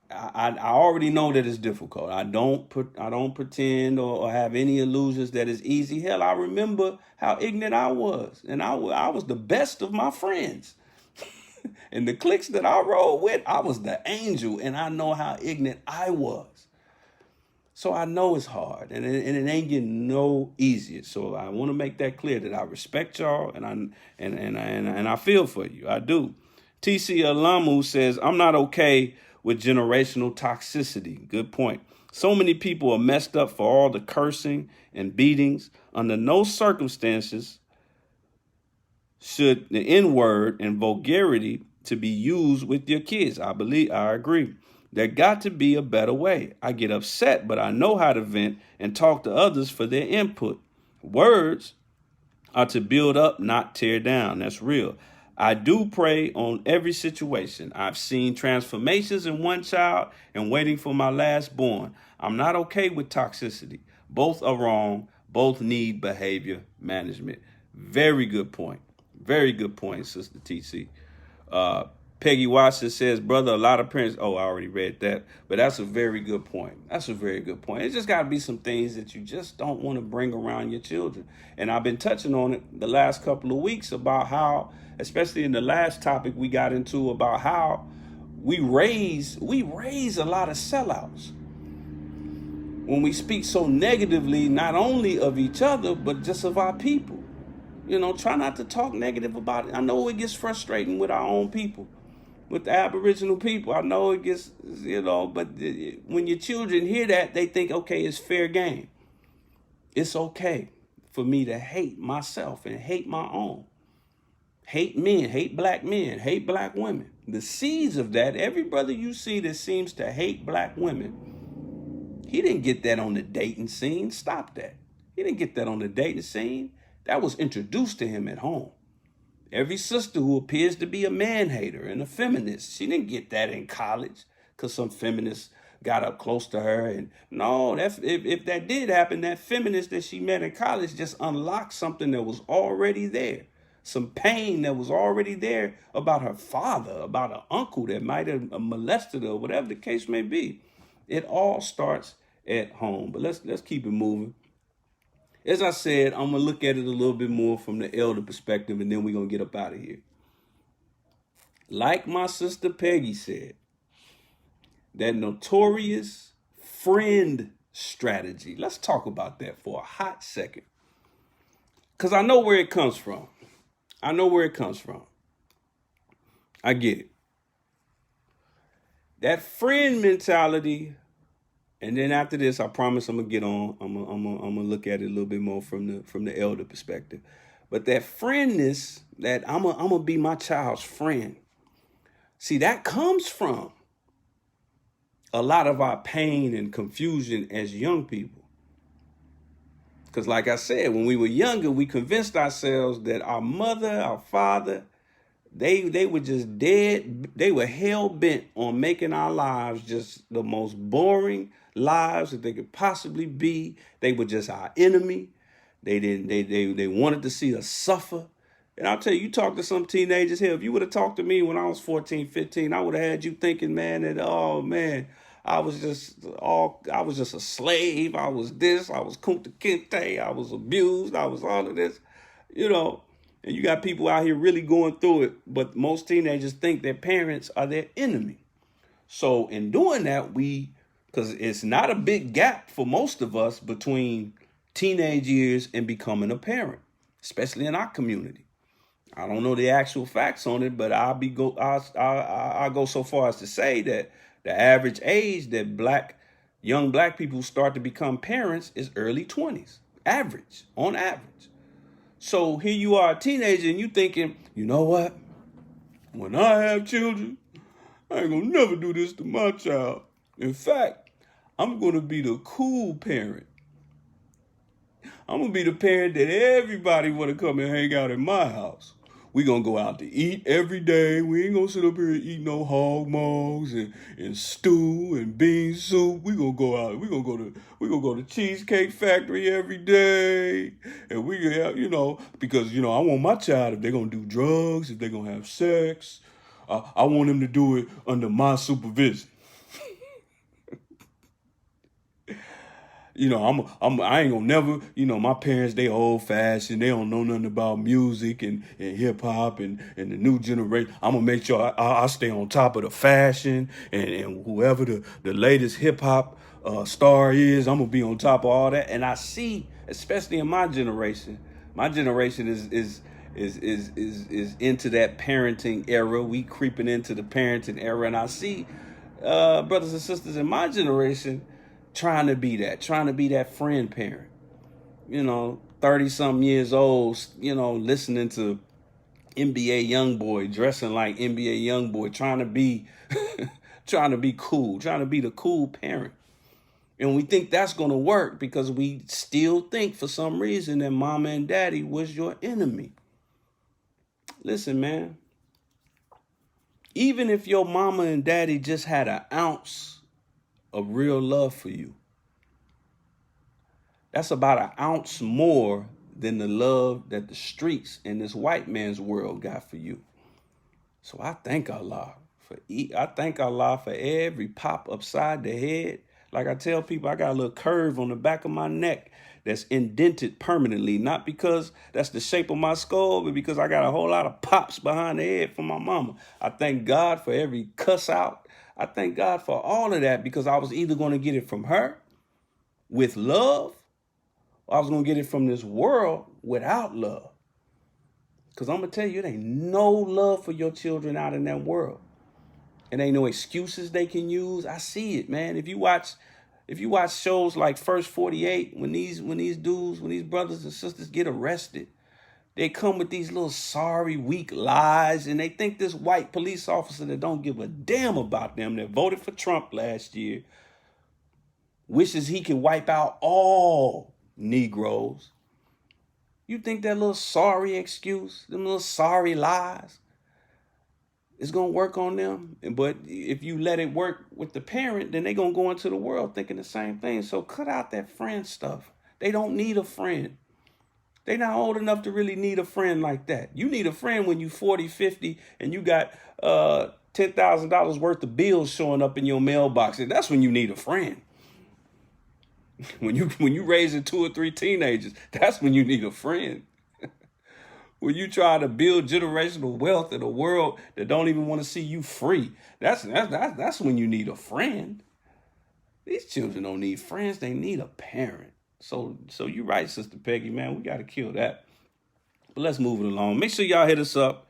I already know that it's difficult. I don't pretend or have any illusions that it's easy. Hell, I remember how ignorant I was, and I was the best of my friends. And the cliques that I rolled with, I was the angel, and I know how ignorant I was. So I know it's hard, and it ain't getting no easier. So I want to make that clear that I respect y'all, and I feel for you. I do. TC Alamu says, I'm not okay with generational toxicity. Good point. So many people are messed up for all the cursing and beatings. Under no circumstances should the N-word and vulgarity to be used with your kids. I agree. There got to be a better way. I get upset, but I know how to vent and talk to others for their input. Words are to build up, not tear down. That's real. I do pray on every situation. I've seen transformations in one child and waiting for my last born. I'm not okay with toxicity. Both are wrong. Both need behavior management. Very good point. Very good point, Sister TC. Peggy Watson says, brother, a lot of parents, I already read that, but that's a very good point. That's a very good point. It's just got to be some things that you just don't want to bring around your children. And I've been touching on it the last couple of weeks about how, especially in the last topic we got into, about how we raise a lot of sellouts when we speak so negatively, not only of each other, but just of our people. You know, try not to talk negative about it. I know it gets frustrating with our own people, with the Aboriginal people. I know it gets, you know, but when your children hear that, they think, okay, it's fair game. It's okay for me to hate myself and hate my own. Hate men, hate black men, hate black women. The seeds of that, every brother you see that seems to hate black women, he didn't get that on the dating scene. Stop that. He didn't get that on the dating scene. That was introduced to him at home. Every sister who appears to be a man-hater and a feminist, she didn't get that in college because some feminists got up close to her. And no, if that did happen, that feminist that she met in college just unlocked something that was already there. Some pain that was already there about her father, about an uncle that might have molested her, or whatever the case may be. It all starts at home. But let's keep it moving. As I said, I'm going to look at it a little bit more from the elder perspective, and then we're going to get up out of here. Like my sister Peggy said, that notorious friend strategy. Let's talk about that for a hot second. Because I know where it comes from. I get it. That friend mentality. And then after this, I promise I'm gonna get on. I'm gonna look at it a little bit more from the elder perspective. But that friendness, that I'm gonna be my child's friend. See, that comes from a lot of our pain and confusion as young people. Because like I said, when we were younger, we convinced ourselves that our mother, our father, they were just dead. They were hell bent on making our lives just the most boring lives that they could possibly be. They were just our enemy. They wanted to see us suffer. And I'll tell you, you talk to some teenagers here, if you would have talked to me when I was 14, 15, I would have had you thinking, man, that, oh man, I was just a slave. I was this, I was Kunta Kinte, I was abused, I was all of this, you know. And you got people out here really going through it, but most teenagers think their parents are their enemy. So in doing that, because it's not a big gap for most of us between teenage years and becoming a parent, especially in our community. I don't know the actual facts on it, but I'll go so far as to say that the average age that young black people start to become parents is early 20s, on average. So here you are, a teenager, and you thinking, you know what? When I have children, I ain't gonna never do this to my child. In fact, I'm gonna be the cool parent. I'm gonna be the parent that everybody wanna come and hang out in my house. We gonna go out to eat every day. We ain't gonna sit up here and eat no hog maws and stew and bean soup. We gonna go out. We gonna go to Cheesecake Factory every day. And we have, because I want my child, if they're gonna do drugs, if they're gonna have sex, I want them to do it under my supervision. I ain't gonna never, my parents, they old fashioned. They don't know nothing about music and hip hop and the new generation. I'm gonna make sure I stay on top of the fashion and whoever the latest hip hop star is, I'm gonna be on top of all that. And I see, especially in my generation is into that parenting era. We creeping into the parenting era, and I see brothers and sisters in my generation trying to be that friend parent, 30-something years old, listening to NBA Youngboy, dressing like NBA Youngboy, trying to be cool, trying to be the cool parent. And we think that's going to work because we still think for some reason that mama and daddy was your enemy. Listen, man, even if your mama and daddy just had an ounce of real love for you, that's about an ounce more than the love that the streets in this white man's world got for you. So I thank Allah for every pop upside the head. Like I tell people, I got a little curve on the back of my neck that's indented permanently, not because that's the shape of my skull, but because I got a whole lot of pops behind the head from my mama. I thank God for every cuss out. I thank God for all of that, because I was either going to get it from her with love, or I was going to get it from this world without love. Because I'm going to tell you, it ain't no love for your children out in that world. It ain't no excuses they can use. I see it, man. If you watch shows like First 48, when these brothers and sisters get arrested, they come with these little sorry, weak lies, and they think this white police officer that don't give a damn about them, that voted for Trump last year, wishes he could wipe out all Negroes. You think that little sorry excuse, them little sorry lies, is going to work on them? But if you let it work with the parent, then they're going to go into the world thinking the same thing. So cut out that friend stuff. They don't need a friend. They're not old enough to really need a friend like that. You need a friend when you 40, 50, and you got $10,000 worth of bills showing up in your mailbox. And that's when you need a friend. When you raising 2 or 3 teenagers, that's when you need a friend. When you try to build generational wealth in a world that don't even want to see you free, that's when you need a friend. These children don't need friends; they need a parent. So you're right, Sister Peggy, man. We got to kill that. But let's move it along. Make sure y'all hit us up.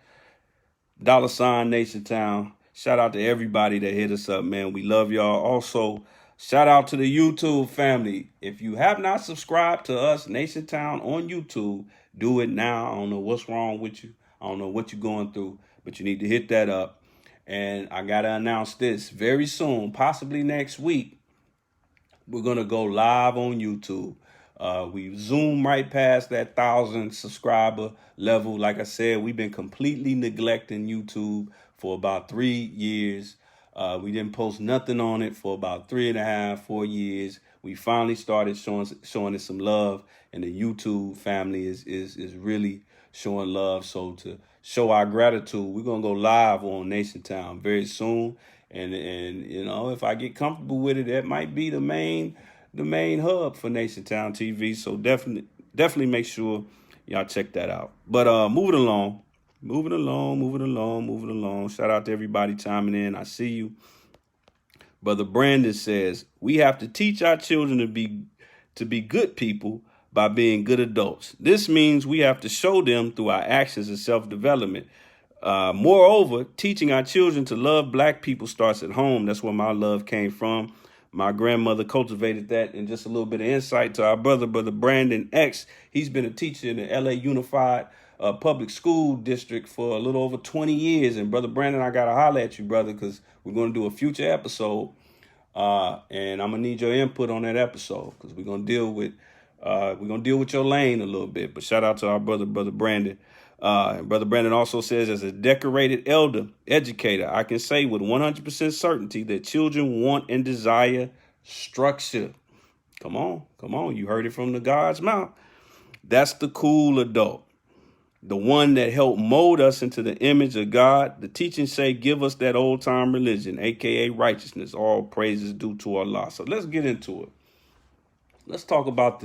$ Nation Town. Shout out to everybody that hit us up, man. We love y'all. Also, shout out to the YouTube family. If you have not subscribed to us, Nation Town, on YouTube, do it now. I don't know what's wrong with you. I don't know what you're going through, but you need to hit that up. And I got to announce this very soon, possibly next week. We're going to go live on YouTube. We zoom right past that 1,000 subscriber level. Like I said, we've been completely neglecting YouTube for about 3 years. We didn't post nothing on it for about 3.5, 4 years. We finally started showing it some love, and the YouTube family is really showing love. So to show our gratitude, we're gonna go live on Nation Town very soon. And if I get comfortable with it, that might be the main hub for Nation Town TV. So definitely make sure y'all check that out. But moving along. Shout out to everybody chiming in. I see you. Brother Brandon says, we have to teach our children to be good people by being good adults. This means we have to show them through our actions and self-development. Moreover, teaching our children to love black people starts at home. That's where my love came from. My grandmother cultivated that. And just a little bit of insight to our brother Brandon X. He's been a teacher in the LA Unified Public School District for a little over 20 years. And Brother Brandon, I got to holler at you, brother, because we're going to do a future episode. And I'm going to need your input on that episode because we're going to deal with your lane a little bit. But shout out to our brother Brandon. Brother Brandon also says, as a decorated elder educator, I can say with 100% certainty that children want and desire structure. Come on. You heard it from the God's mouth. That's the cool adult, the one that helped mold us into the image of God. The teachings say, give us that old time religion, aka righteousness. All praises due to Allah. So let's get into it. Let's talk about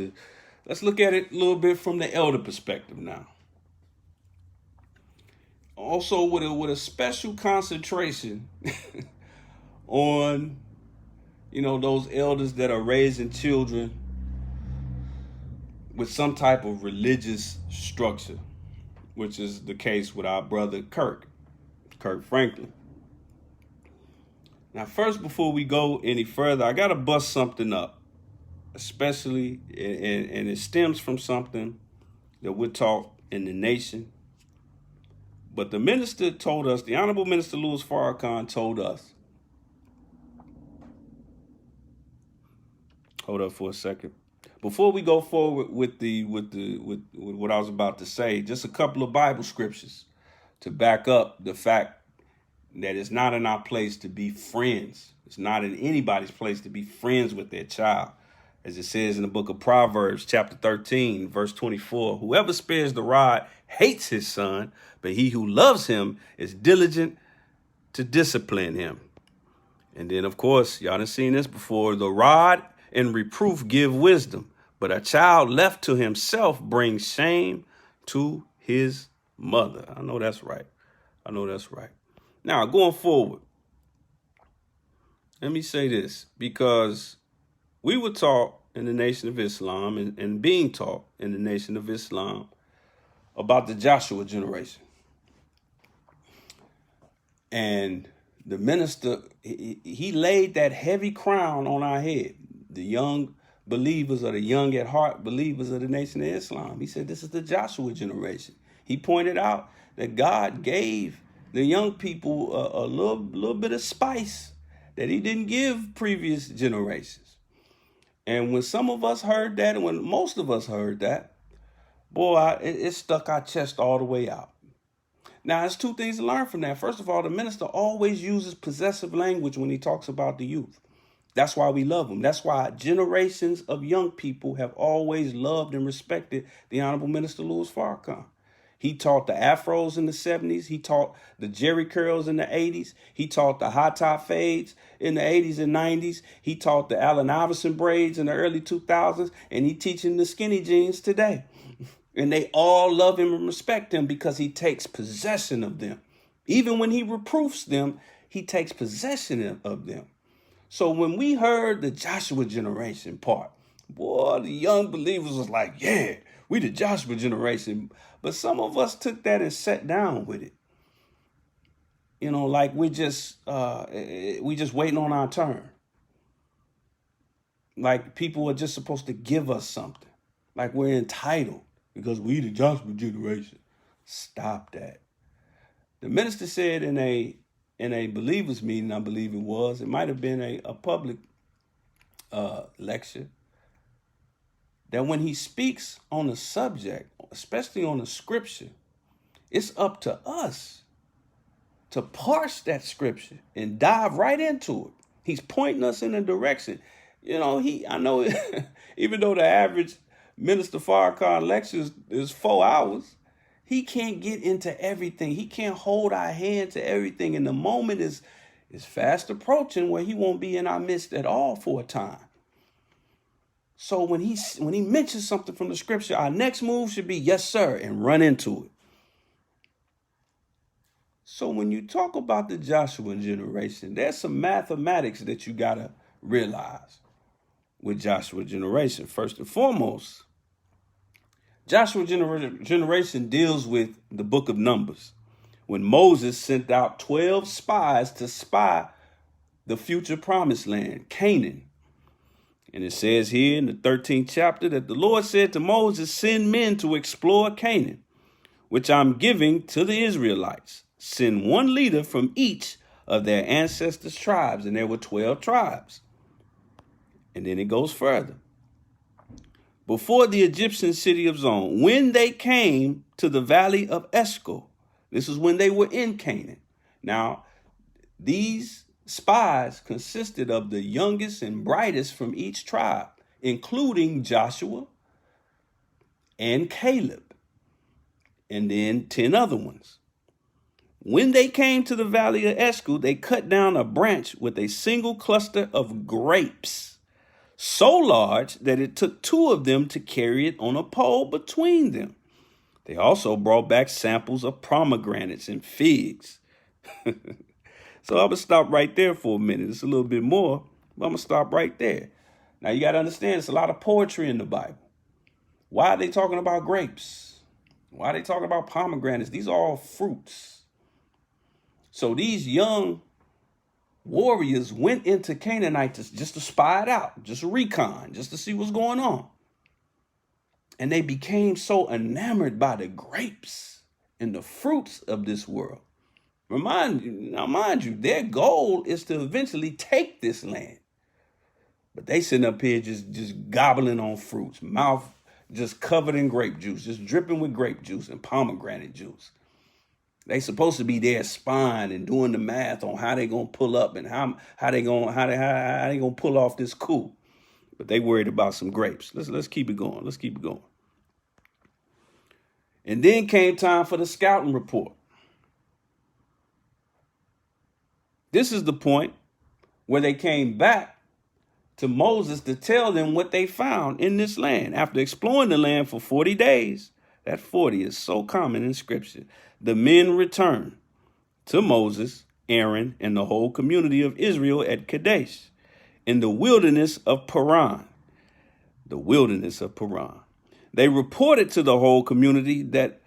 let's look at it a little bit from the elder perspective now. Also with a special concentration on, those elders that are raising children with some type of religious structure, which is the case with our brother Kirk Franklin. Now, first, before we go any further, I got to bust something up, especially, and it stems from something that we're taught in the nation. But the minister told us, the Honorable Minister Louis Farrakhan told us, hold up for a second. Before we go forward with what I was about to say, just a couple of Bible scriptures to back up the fact that it's not in our place to be friends. It's not in anybody's place to be friends with their child. As it says in the book of Proverbs, chapter 13, verse 24, whoever spares the rod hates his son, but he who loves him is diligent to discipline him. And then, of course, y'all done seen this before. The rod and reproof give wisdom, but a child left to himself brings shame to his mother. I know that's right. Now, going forward, let me say this, because we were taught in the Nation of Islam and being taught in the Nation of Islam about the Joshua generation. And the minister, he laid that heavy crown on our head, the young believers or the young at heart believers of the Nation of Islam. He said, this is the Joshua generation. He pointed out that God gave the young people a little bit of spice that he didn't give previous generations. And when some of us heard that, and when most of us heard that, boy, it stuck our chest all the way out. Now, there's two things to learn from that. First of all, the minister always uses possessive language when he talks about the youth. That's why we love him. That's why generations of young people have always loved and respected the Honorable Minister Louis Farrakhan. He taught the afros in the 70s. He taught the jerry curls in the 80s. He taught the high top fades in the 80s and 90s. He taught the Allen Iverson braids in the early 2000s. And he teaching the skinny jeans today. And they all love him and respect him because he takes possession of them. Even when he reproofs them, he takes possession of them. So when we heard the Joshua generation part, boy, the young believers was like, yeah, we the Joshua generation. But some of us took that and sat down with it. Like we just waiting on our turn. Like people are just supposed to give us something. Like we're entitled because we the Joshua generation. Stop that. The minister said in a believers meeting, I believe it might have been a public lecture, that when he speaks on a subject, especially on a scripture, it's up to us to parse that scripture and dive right into it. He's pointing us in a direction. I know even though the average Minister Farrakhan lecture is 4 hours, he can't get into everything. He can't hold our hand to everything. And the moment is fast approaching where he won't be in our midst at all for a time. So when he mentions something from the scripture, our next move should be, yes, sir, and run into it. So when you talk about the Joshua generation, there's some mathematics that you got to realize with Joshua generation. First and foremost, Joshua generation deals with the book of Numbers, when Moses sent out 12 spies to spy the future promised land, Canaan. And it says here in the 13th chapter that the Lord said to Moses, send men to explore Canaan, which I'm giving to the Israelites. Send one leader from each of their ancestors' tribes. And there were 12 tribes. And then it goes further. Before the Egyptian city of Zon, when they came to the valley of Eshcol, this is when they were in Canaan. Now, these spies consisted of the youngest and brightest from each tribe, including Joshua and Caleb, and then 10 other ones. When they came to the valley of Eshcol, they cut down a branch with a single cluster of grapes, so large that it took 2 of them to carry it on a pole between them. They also brought back samples of pomegranates and figs. So I'm going to stop right there for a minute. It's a little bit more, but I'm going to stop right there. Now, you got to understand, there's a lot of poetry in the Bible. Why are they talking about grapes? Why are they talking about pomegranates? These are all fruits. So these young warriors went into Canaanite just to spy it out, just to recon, just to see what's going on. And they became so enamored by the grapes and the fruits of this world. Mind you, their goal is to eventually take this land. But they sitting up here just gobbling on fruits, mouth just covered in grape juice, just dripping with grape juice and pomegranate juice. They supposed to be there spying and doing the math on how they gonna pull up and how they gonna pull off this coup. But they worried about some grapes. Let's keep it going. Let's keep it going. And then came time for the scouting report. This is the point where they came back to Moses to tell them what they found in this land. After exploring the land for 40 days, that 40 is so common in scripture, the men returned to Moses, Aaron, and the whole community of Israel at Kadesh in the wilderness of Paran. The wilderness of Paran. They reported to the whole community that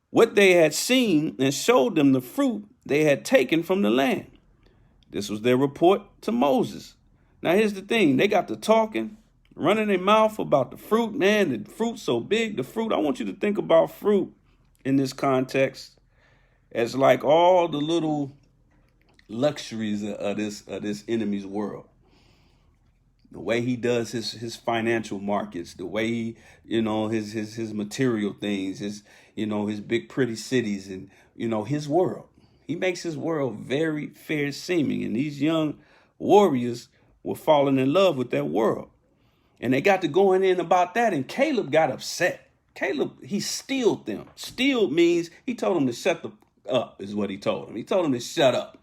what they had seen and showed them the fruit they had taken from the land. This was their report to Moses. Now, here's the thing. They got to talking, running their mouth about the fruit. Man, the fruit's so big. The fruit, I want you to think about fruit in this context as like all the little luxuries of this enemy's world. The way he does his financial markets, the way he, his material things, his big pretty cities and, his world. He makes his world very fair seeming. And these young warriors were falling in love with that world. And they got to going in about that. And Caleb got upset. Caleb, he steeled them. Steeled means he told them to shut up is what he told them. He told them to shut up.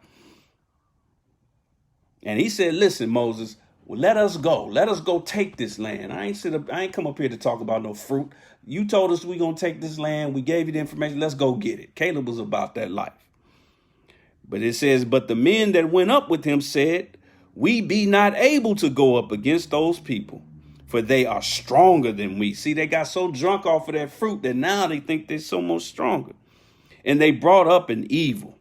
And he said, listen, Moses, let us go. Let us go take this land. I ain't come up here to talk about no fruit. You told us we going to take this land. We gave you the information. Let's go get it. Caleb was about that life. But it says, but the men that went up with him said, we be not able to go up against those people, for they are stronger than we. See, they got so drunk off of that fruit that now they think they're so much stronger. And they brought up an evil.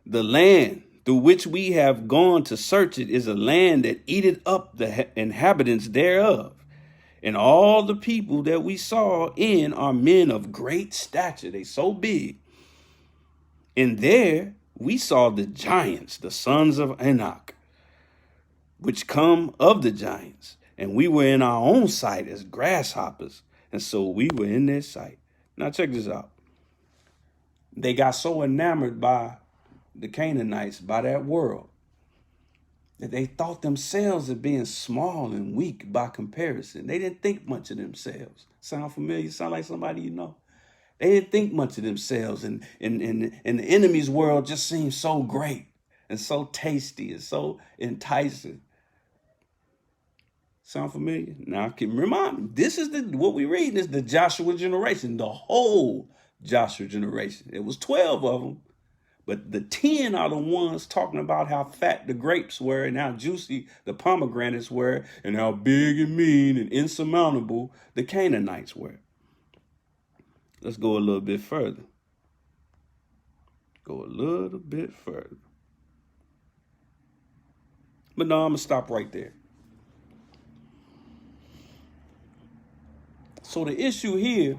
The land through which we have gone to search it is a land that eateth up the inhabitants thereof. And all the people that we saw in are men of great stature. They so big. And there we saw the giants, the sons of Anak, which come of the giants. And we were in our own sight as grasshoppers. And so we were in their sight. Now check this out. They got so enamored by the Canaanites, by that world, that they thought themselves of being small and weak by comparison. They didn't think much of themselves. Sound familiar? Sound like somebody you know? They didn't think much of themselves, and the enemy's world just seemed so great and so tasty and so enticing. Sound familiar? Now, I can remind me, this is what we read is the Joshua generation. The whole Joshua generation. It was 12 of them, but the 10 are the ones talking about how fat the grapes were and how juicy the pomegranates were and how big and mean and insurmountable the Canaanites were. Let's go a little bit further. Go a little bit further. But no, I'm going to stop right there. So the issue here,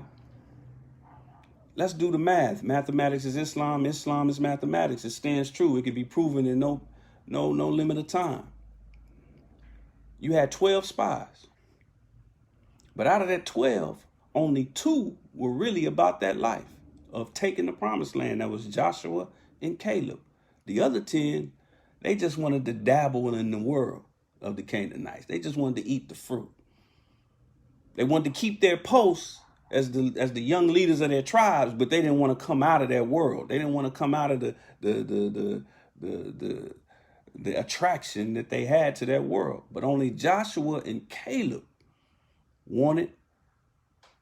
let's do the math. Mathematics is Islam. Islam is mathematics. It stands true. It can be proven in no limit of time. You had 12 spies. But out of that 12, only 2 were really about that life of taking the promised land. That was Joshua and Caleb. The other 10, they just wanted to dabble in the world of the Canaanites. They just wanted to eat the fruit. They wanted to keep their posts as the young leaders of their tribes, but they didn't want to come out of their world. They didn't want to come out of the attraction that they had to that world. But only Joshua and Caleb wanted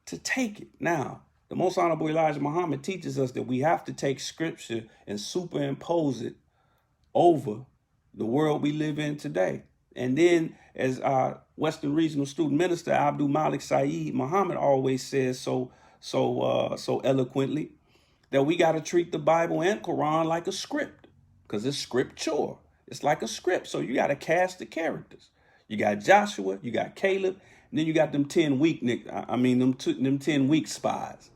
to take it. Now, the Most Honorable Elijah Muhammad teaches us that we have to take scripture and superimpose it over the world we live in today. And then, as our Western Regional Student Minister Abdul Malik Saeed Muhammad always says so eloquently, that we got to treat the Bible and Quran like a script, because it's scripture. It's like a script. So you got to cast the characters. You got Joshua, you got Caleb, and then you got them 10 them 10 weak spies.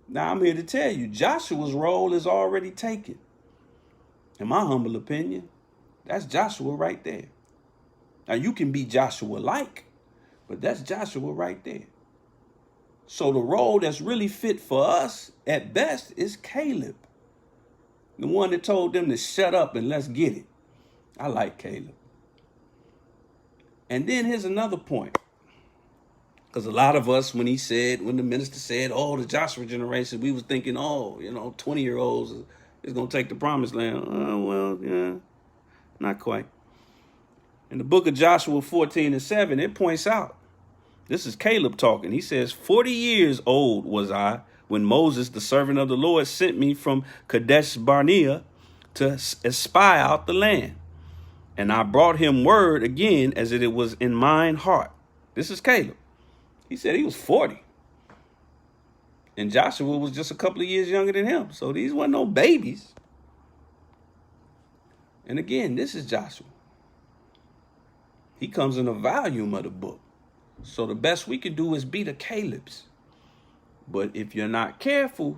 Now I'm here to tell you, Joshua's role is already taken. In my humble opinion, that's Joshua right there. Now you can be Joshua-like, but that's Joshua right there. So the role that's really fit for us at best is Caleb. The one that told them to shut up and let's get it. I like Caleb. And then here's another point. Because a lot of us, when the minister said, oh, the Joshua generation, we was thinking, 20-year-olds is going to take the promised land. Oh, well, yeah, not quite. In the book of Joshua 14:7, it points out, this is Caleb talking. He says, 40 years old was I when Moses, the servant of the Lord, sent me from Kadesh Barnea to spy out the land. And I brought him word again as it was in mine heart. This is Caleb. He said he was 40. And Joshua was just a couple of years younger than him. So these weren't no babies. And again, this is Joshua. He comes in a volume of the book. So the best we can do is be the Calebs. But if you're not careful,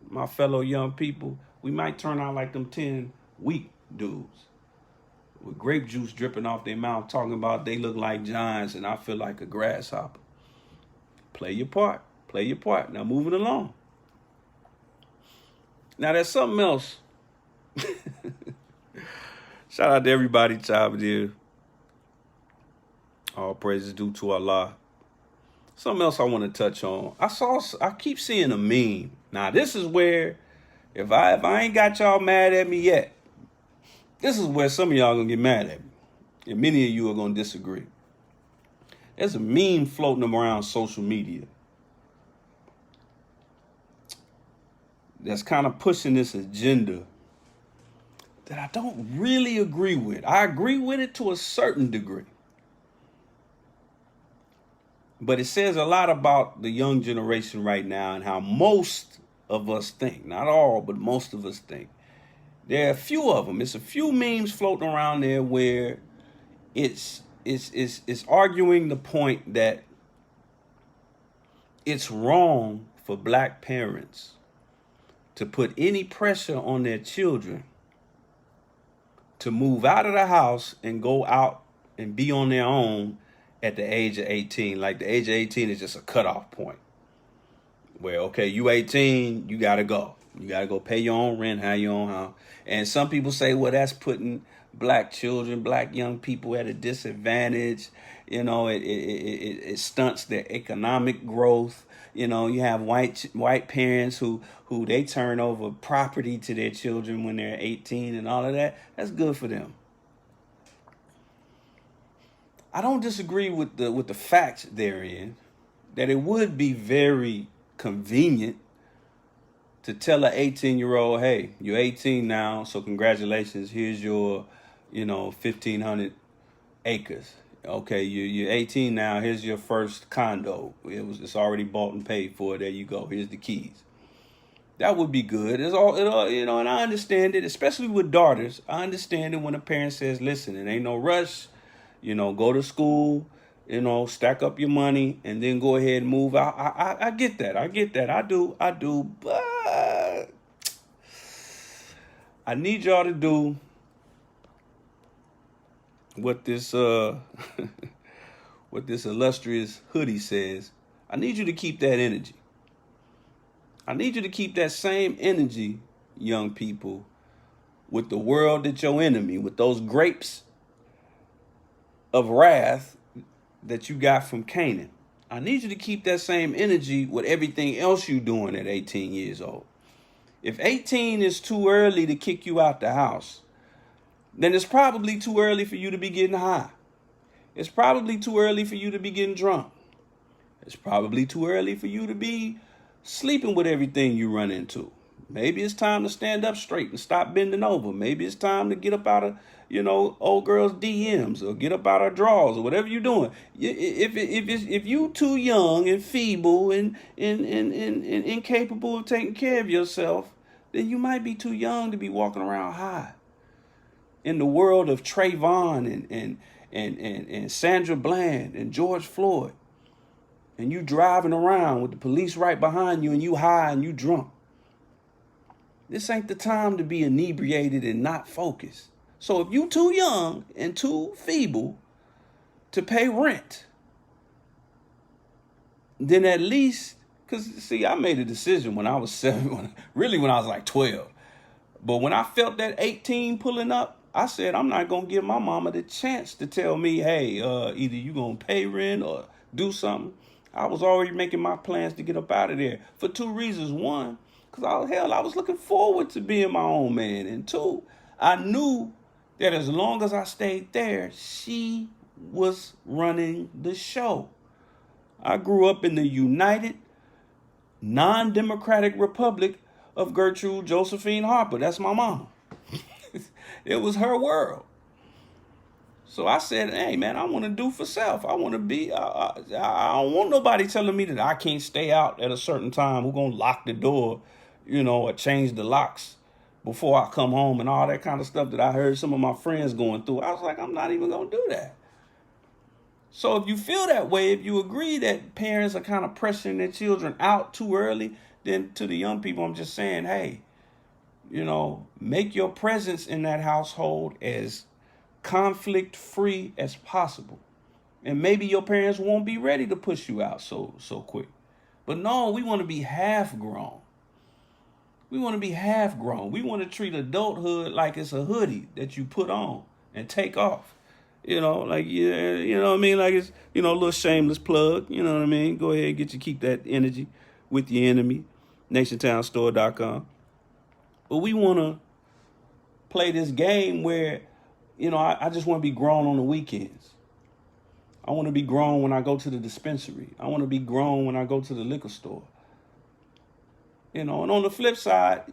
my fellow young people, we might turn out like them 10 weak dudes with grape juice dripping off their mouth, talking about they look like giants and I feel like a grasshopper. Play your part. Play your part. Now moving along. Now there's something else. Shout out to everybody, child dear. All praises due to Allah. Something else I want to touch on. I keep seeing a meme. Now this is where, if I ain't got y'all mad at me yet, this is where some of y'all gonna get mad at me. And many of you are gonna disagree. There's a meme floating around social media that's kind of pushing this agenda that I don't really agree with. I agree with it to a certain degree. But it says a lot about the young generation right now and how most of us think. Not all, but most of us think. There are a few of them. It's a few memes floating around there where it's arguing the point that it's wrong for black parents to put any pressure on their children to move out of the house and go out and be on their own at the age of 18. Like the age of 18 is just a cutoff point where, okay, you 18, you got to go. You got to go pay your own rent, have your own house. And some people say, well, that's putting black children, black young people at a disadvantage. You know, it stunts their economic growth. You know, you have white parents who they turn over property to their children when they're 18 and all of that. That's good for them. I don't disagree with the facts therein, that it would be very convenient to tell an 18-year-old, hey, you're 18 now, so congratulations, here's your, 1,500 acres. Okay, you're 18 now, here's your first condo. It's already bought and paid for. There you go. Here's the keys. That would be good. It's all, and I understand it, especially with daughters. I understand it when a parent says, listen, it ain't no rush. Go to school, stack up your money, and then go ahead and move out. I get that. I do. But I need y'all to do what this what this illustrious hoodie says. I need you to keep that energy. I need you to keep that same energy, young people, with the world that's your enemy, with those grapes of wrath that you got from Canaan. I need you to keep that same energy with everything else you're doing at 18 years old. If 18 is too early to kick you out the house, then it's probably too early for you to be getting high. It's probably too early for you to be getting drunk. It's probably too early for you to be sleeping with everything you run into. Maybe it's time to stand up straight and stop bending over. Maybe it's time to get up out of, old girls' DMs, or get up out of drawers, or whatever you're doing. If you too young and feeble and incapable of taking care of yourself, then you might be too young to be walking around high. In the world of Trayvon and Sandra Bland and George Floyd, and you driving around with the police right behind you, and you high and you drunk. This ain't the time to be inebriated and not focused. So if you too young and too feeble to pay rent, then at least, because see, I made a decision when I was 7, really when I was like 12. But when I felt that 18 pulling up, I said, I'm not going to give my mama the chance to tell me, hey, either you going to pay rent or do something. I was already making my plans to get up out of there for 2 reasons. 1, because I was looking forward to being my own man. And 2, I knew that as long as I stayed there, she was running the show. I grew up in the United Non-Democratic Republic of Gertrude Josephine Harper. That's my mama. It was her world. So I said, hey, man, I want to do for self. I want to be, I don't want nobody telling me that I can't stay out at a certain time. We're going to lock the door, or change the locks before I come home and all that kind of stuff that I heard some of my friends going through. I was like, I'm not even going to do that. So if you feel that way, if you agree that parents are kind of pressuring their children out too early, then to the young people, I'm just saying, hey, make your presence in that household as conflict-free as possible. And maybe your parents won't be ready to push you out so quick. But no, we want to be half grown. We want to be half grown. We want to treat adulthood like it's a hoodie that you put on and take off. Like, what I mean? Like it's, a little shameless plug. You know what I mean? Go ahead and keep that energy with your enemy. NationTownStore.com. But we want to play this game where, I just want to be grown on the weekends. I want to be grown when I go to the dispensary. I want to be grown when I go to the liquor store. And on the flip side,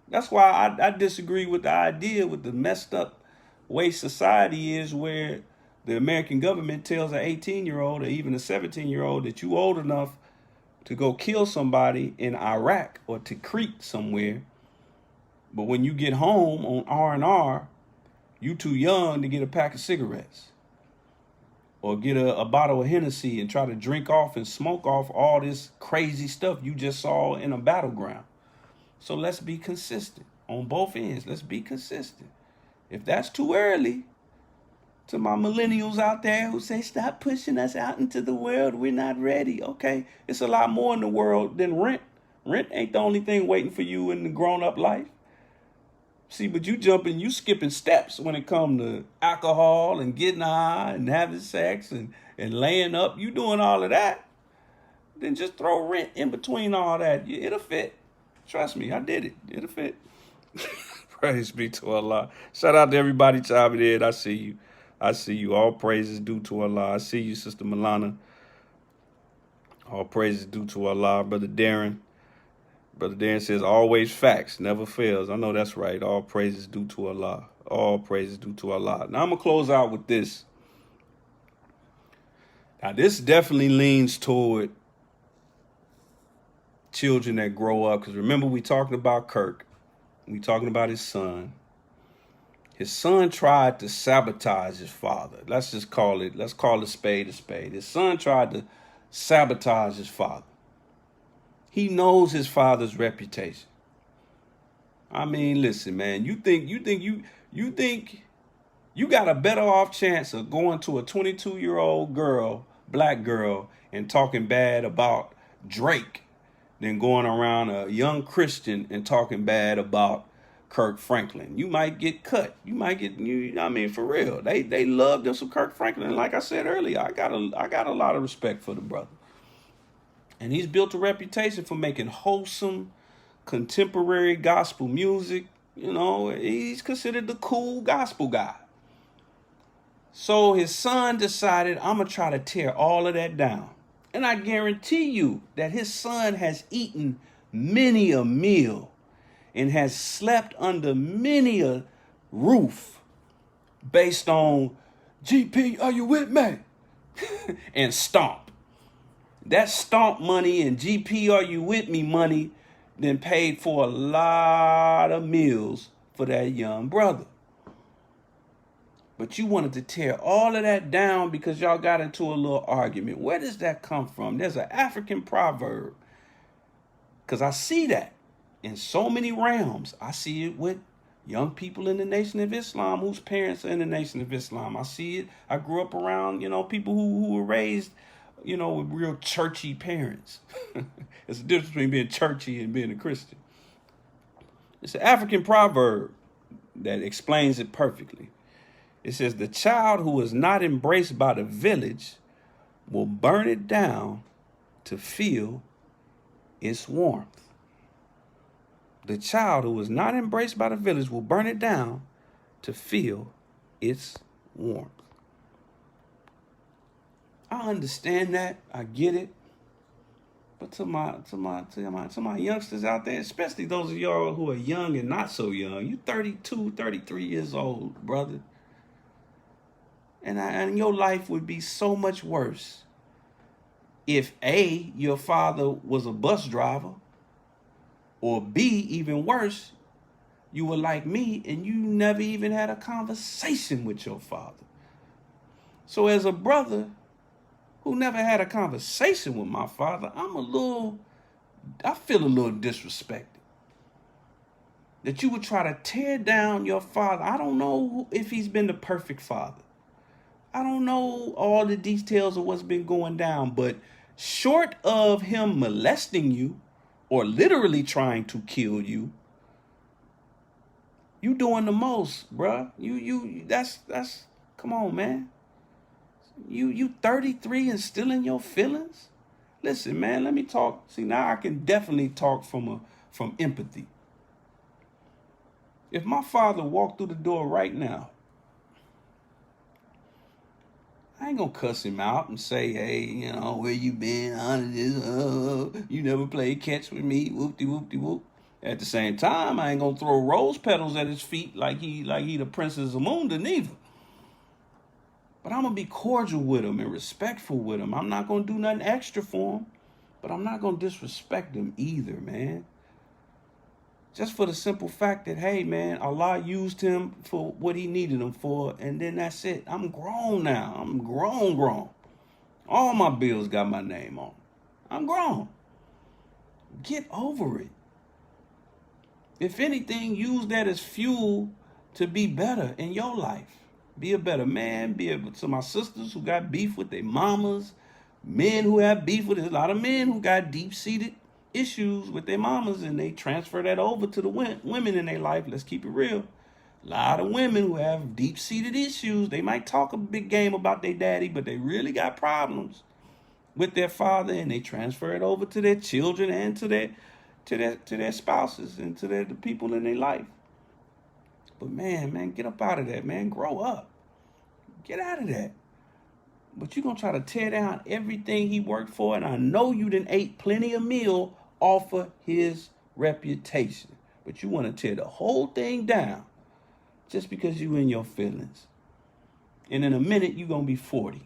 that's why I disagree with the idea with the messed up way society is, where the American government tells an 18-year-old or even a 17-year-old that you old enough to go kill somebody in Iraq or to Crete somewhere. But when you get home on R&R, you too young to get a pack of cigarettes or get a bottle of Hennessy and try to drink off and smoke off all this crazy stuff you just saw in a battleground. So let's be consistent on both ends. Let's be consistent. If that's too early, to my millennials out there who say, stop pushing us out into the world, we're not ready. Okay, it's a lot more in the world than rent. Rent ain't the only thing waiting for you in the grown-up life. See, but you skipping steps when it comes to alcohol and getting high and having sex and laying up. You doing all of that. Then just throw rent in between all that. It'll fit. Trust me, I did it. It'll fit. Praise be to Allah. Shout out to everybody chiming in. I see you. I see you. All praises due to Allah. I see you, Sister Milana. All praises due to Allah, Brother Darren. Brother Darren says, always facts, never fails. I know that's right. All praises due to Allah. All praises due to Allah. Now I'm going to close out with this. Now this definitely leans toward children that grow up. Because remember, we talking about Kirk. We talking about his son. His son tried to sabotage his father. Let's call a spade a spade. His son tried to sabotage his father. He knows his father's reputation. I mean, listen, man, you think you got a better off chance of going to a 22-year-old girl, black girl, and talking bad about Drake than going around a young Christian and talking bad about Kirk Franklin. You might get cut. You might get, I mean, for real. They love them some Kirk Franklin. And like I said earlier, I got a lot of respect for the brother. And he's built a reputation for making wholesome, contemporary gospel music. You know, he's considered the cool gospel guy. So his son decided, I'm going to try to tear all of that down. And I guarantee you that his son has eaten many a meal and has slept under many a roof based on, GP, are you with me? And Stomp. That Stomp money and GP, are you with me money then paid for a lot of meals for that young brother. But you wanted to tear all of that down because y'all got into a little argument. Where does that come from? There's an African proverb. Because I see that in so many realms. I see it with young people in the Nation of Islam whose parents are in the Nation of Islam. I see it. I grew up around, people who were raised, with real churchy parents. There's a difference between being churchy and being a Christian. It's an African proverb that explains it perfectly. It says, the child who is not embraced by the village will burn it down to feel its warmth. The child who is not embraced by the village will burn it down to feel its warmth. I understand that. I get it. But to my youngsters out there, especially those of y'all who are young and not so young, you 32, 33 years old, brother. And your life would be so much worse if A, your father was a bus driver, or B, even worse, you were like me and you never even had a conversation with your father. So as a brother who never had a conversation with my father, I feel a little disrespected. That you would try to tear down your father. I don't know if he's been the perfect father. I don't know all the details of what's been going down, but short of him molesting you or literally trying to kill you, you doing the most, bruh. That's come on, man. You 33 and still in your feelings? Listen, man, let me talk. See, now I can definitely talk from empathy. If my father walked through the door right now, I ain't gonna cuss him out and say, hey, where you been? You never played catch with me, whoop-de-whoop-de-whoop. At the same time, I ain't gonna throw rose petals at his feet like he the Princess Zamunda neither. But I'm gonna be cordial with him and respectful with him. I'm not gonna do nothing extra for him, but I'm not gonna disrespect him either, man. Just for the simple fact that, hey, man, Allah used him for what he needed him for, and then that's it. I'm grown now. I'm grown. All my bills got my name on. I'm grown. Get over it. If anything, use that as fuel to be better in your life. Be a better man. Be able to my sisters who got beef with their mamas, men who have beef with it. A lot of men who got deep-seated issues with their mamas and they transfer that over to the women in their life. Let's keep it real. A lot of women who have deep-seated issues, they might talk a big game about their daddy, but they really got problems with their father, and they transfer it over to their children and to their spouses and to the people in their life. But man, get up out of that, man. Grow up. Get out of that. But you're going to try to tear down everything he worked for. And I know you done ate plenty of meal off of his reputation. But you want to tear the whole thing down just because you in your feelings. And in a minute, you're going to be 40.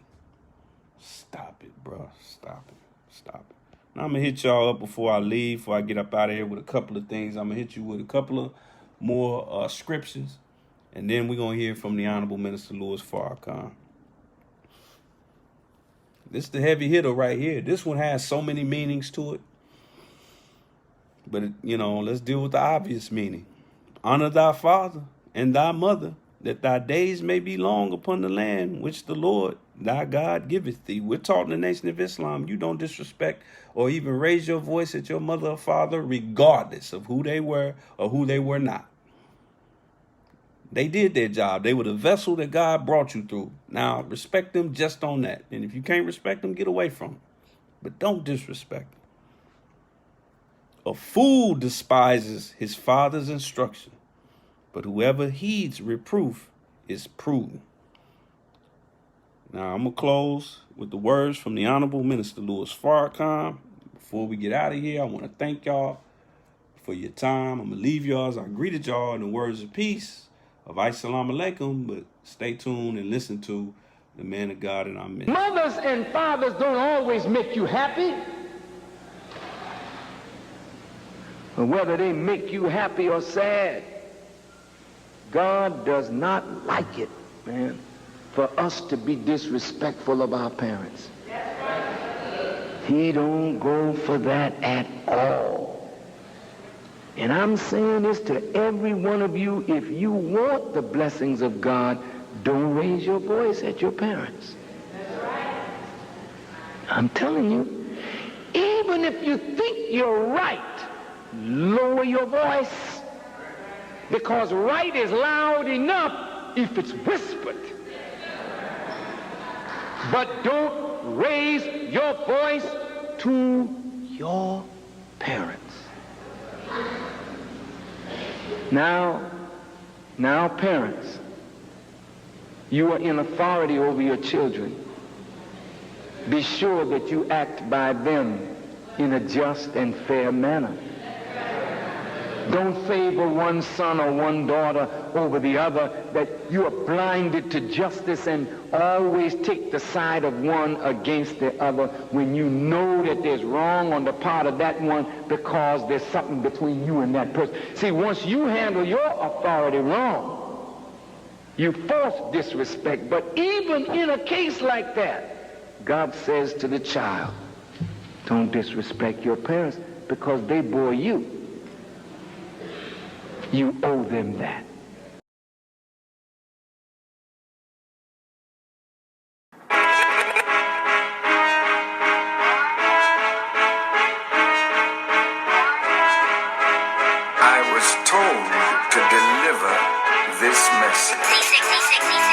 Stop it, bro. Stop it. Stop it. Now, I'm going to hit y'all up before I leave, before I get up out of here with a couple of things. I'm going to hit you with a couple of more scriptures. And then we're going to hear from the Honorable Minister Louis Farrakhan. This is the heavy hitter right here. This one has so many meanings to it. But, let's deal with the obvious meaning. Honor thy father and thy mother, that thy days may be long upon the land which the Lord thy God giveth thee. We're taught in the Nation of Islam, you don't disrespect or even raise your voice at your mother or father, regardless of who they were or who they were not. They did their job. They were the vessel that God brought you through. Now, respect them just on that. And if you can't respect them, get away from them. But don't disrespect them. A fool despises his father's instruction, but whoever heeds reproof is prudent. Now, I'm going to close with the words from the Honorable Minister Louis Farrakhan. Before we get out of here, I want to thank y'all for your time. I'm going to leave y'all as I greeted y'all in the words of peace of Assalamu alaikum, but stay tuned and listen to the man of God in our midst. Mothers and fathers don't always make you happy. Or whether they make you happy or sad, God does not like it, man, for us to be disrespectful of our parents. He don't go for that at all. And I'm saying this to every one of you: if you want the blessings of God, don't raise your voice at your parents. I'm telling you, even if you think you're right, lower your voice, because right is loud enough if it's whispered. But don't raise your voice to your parents. Now, parents, you are in authority over your children. Be sure that you act by them in a just and fair manner. Don't favor one son or one daughter over the other, that you are blinded to justice and always take the side of one against the other when you know that there's wrong on the part of that one because there's something between you and that person. See, once you handle your authority wrong, you force disrespect. But even in a case like that, God says to the child, don't disrespect your parents because they bore you. You owe them that. I was told to deliver this message.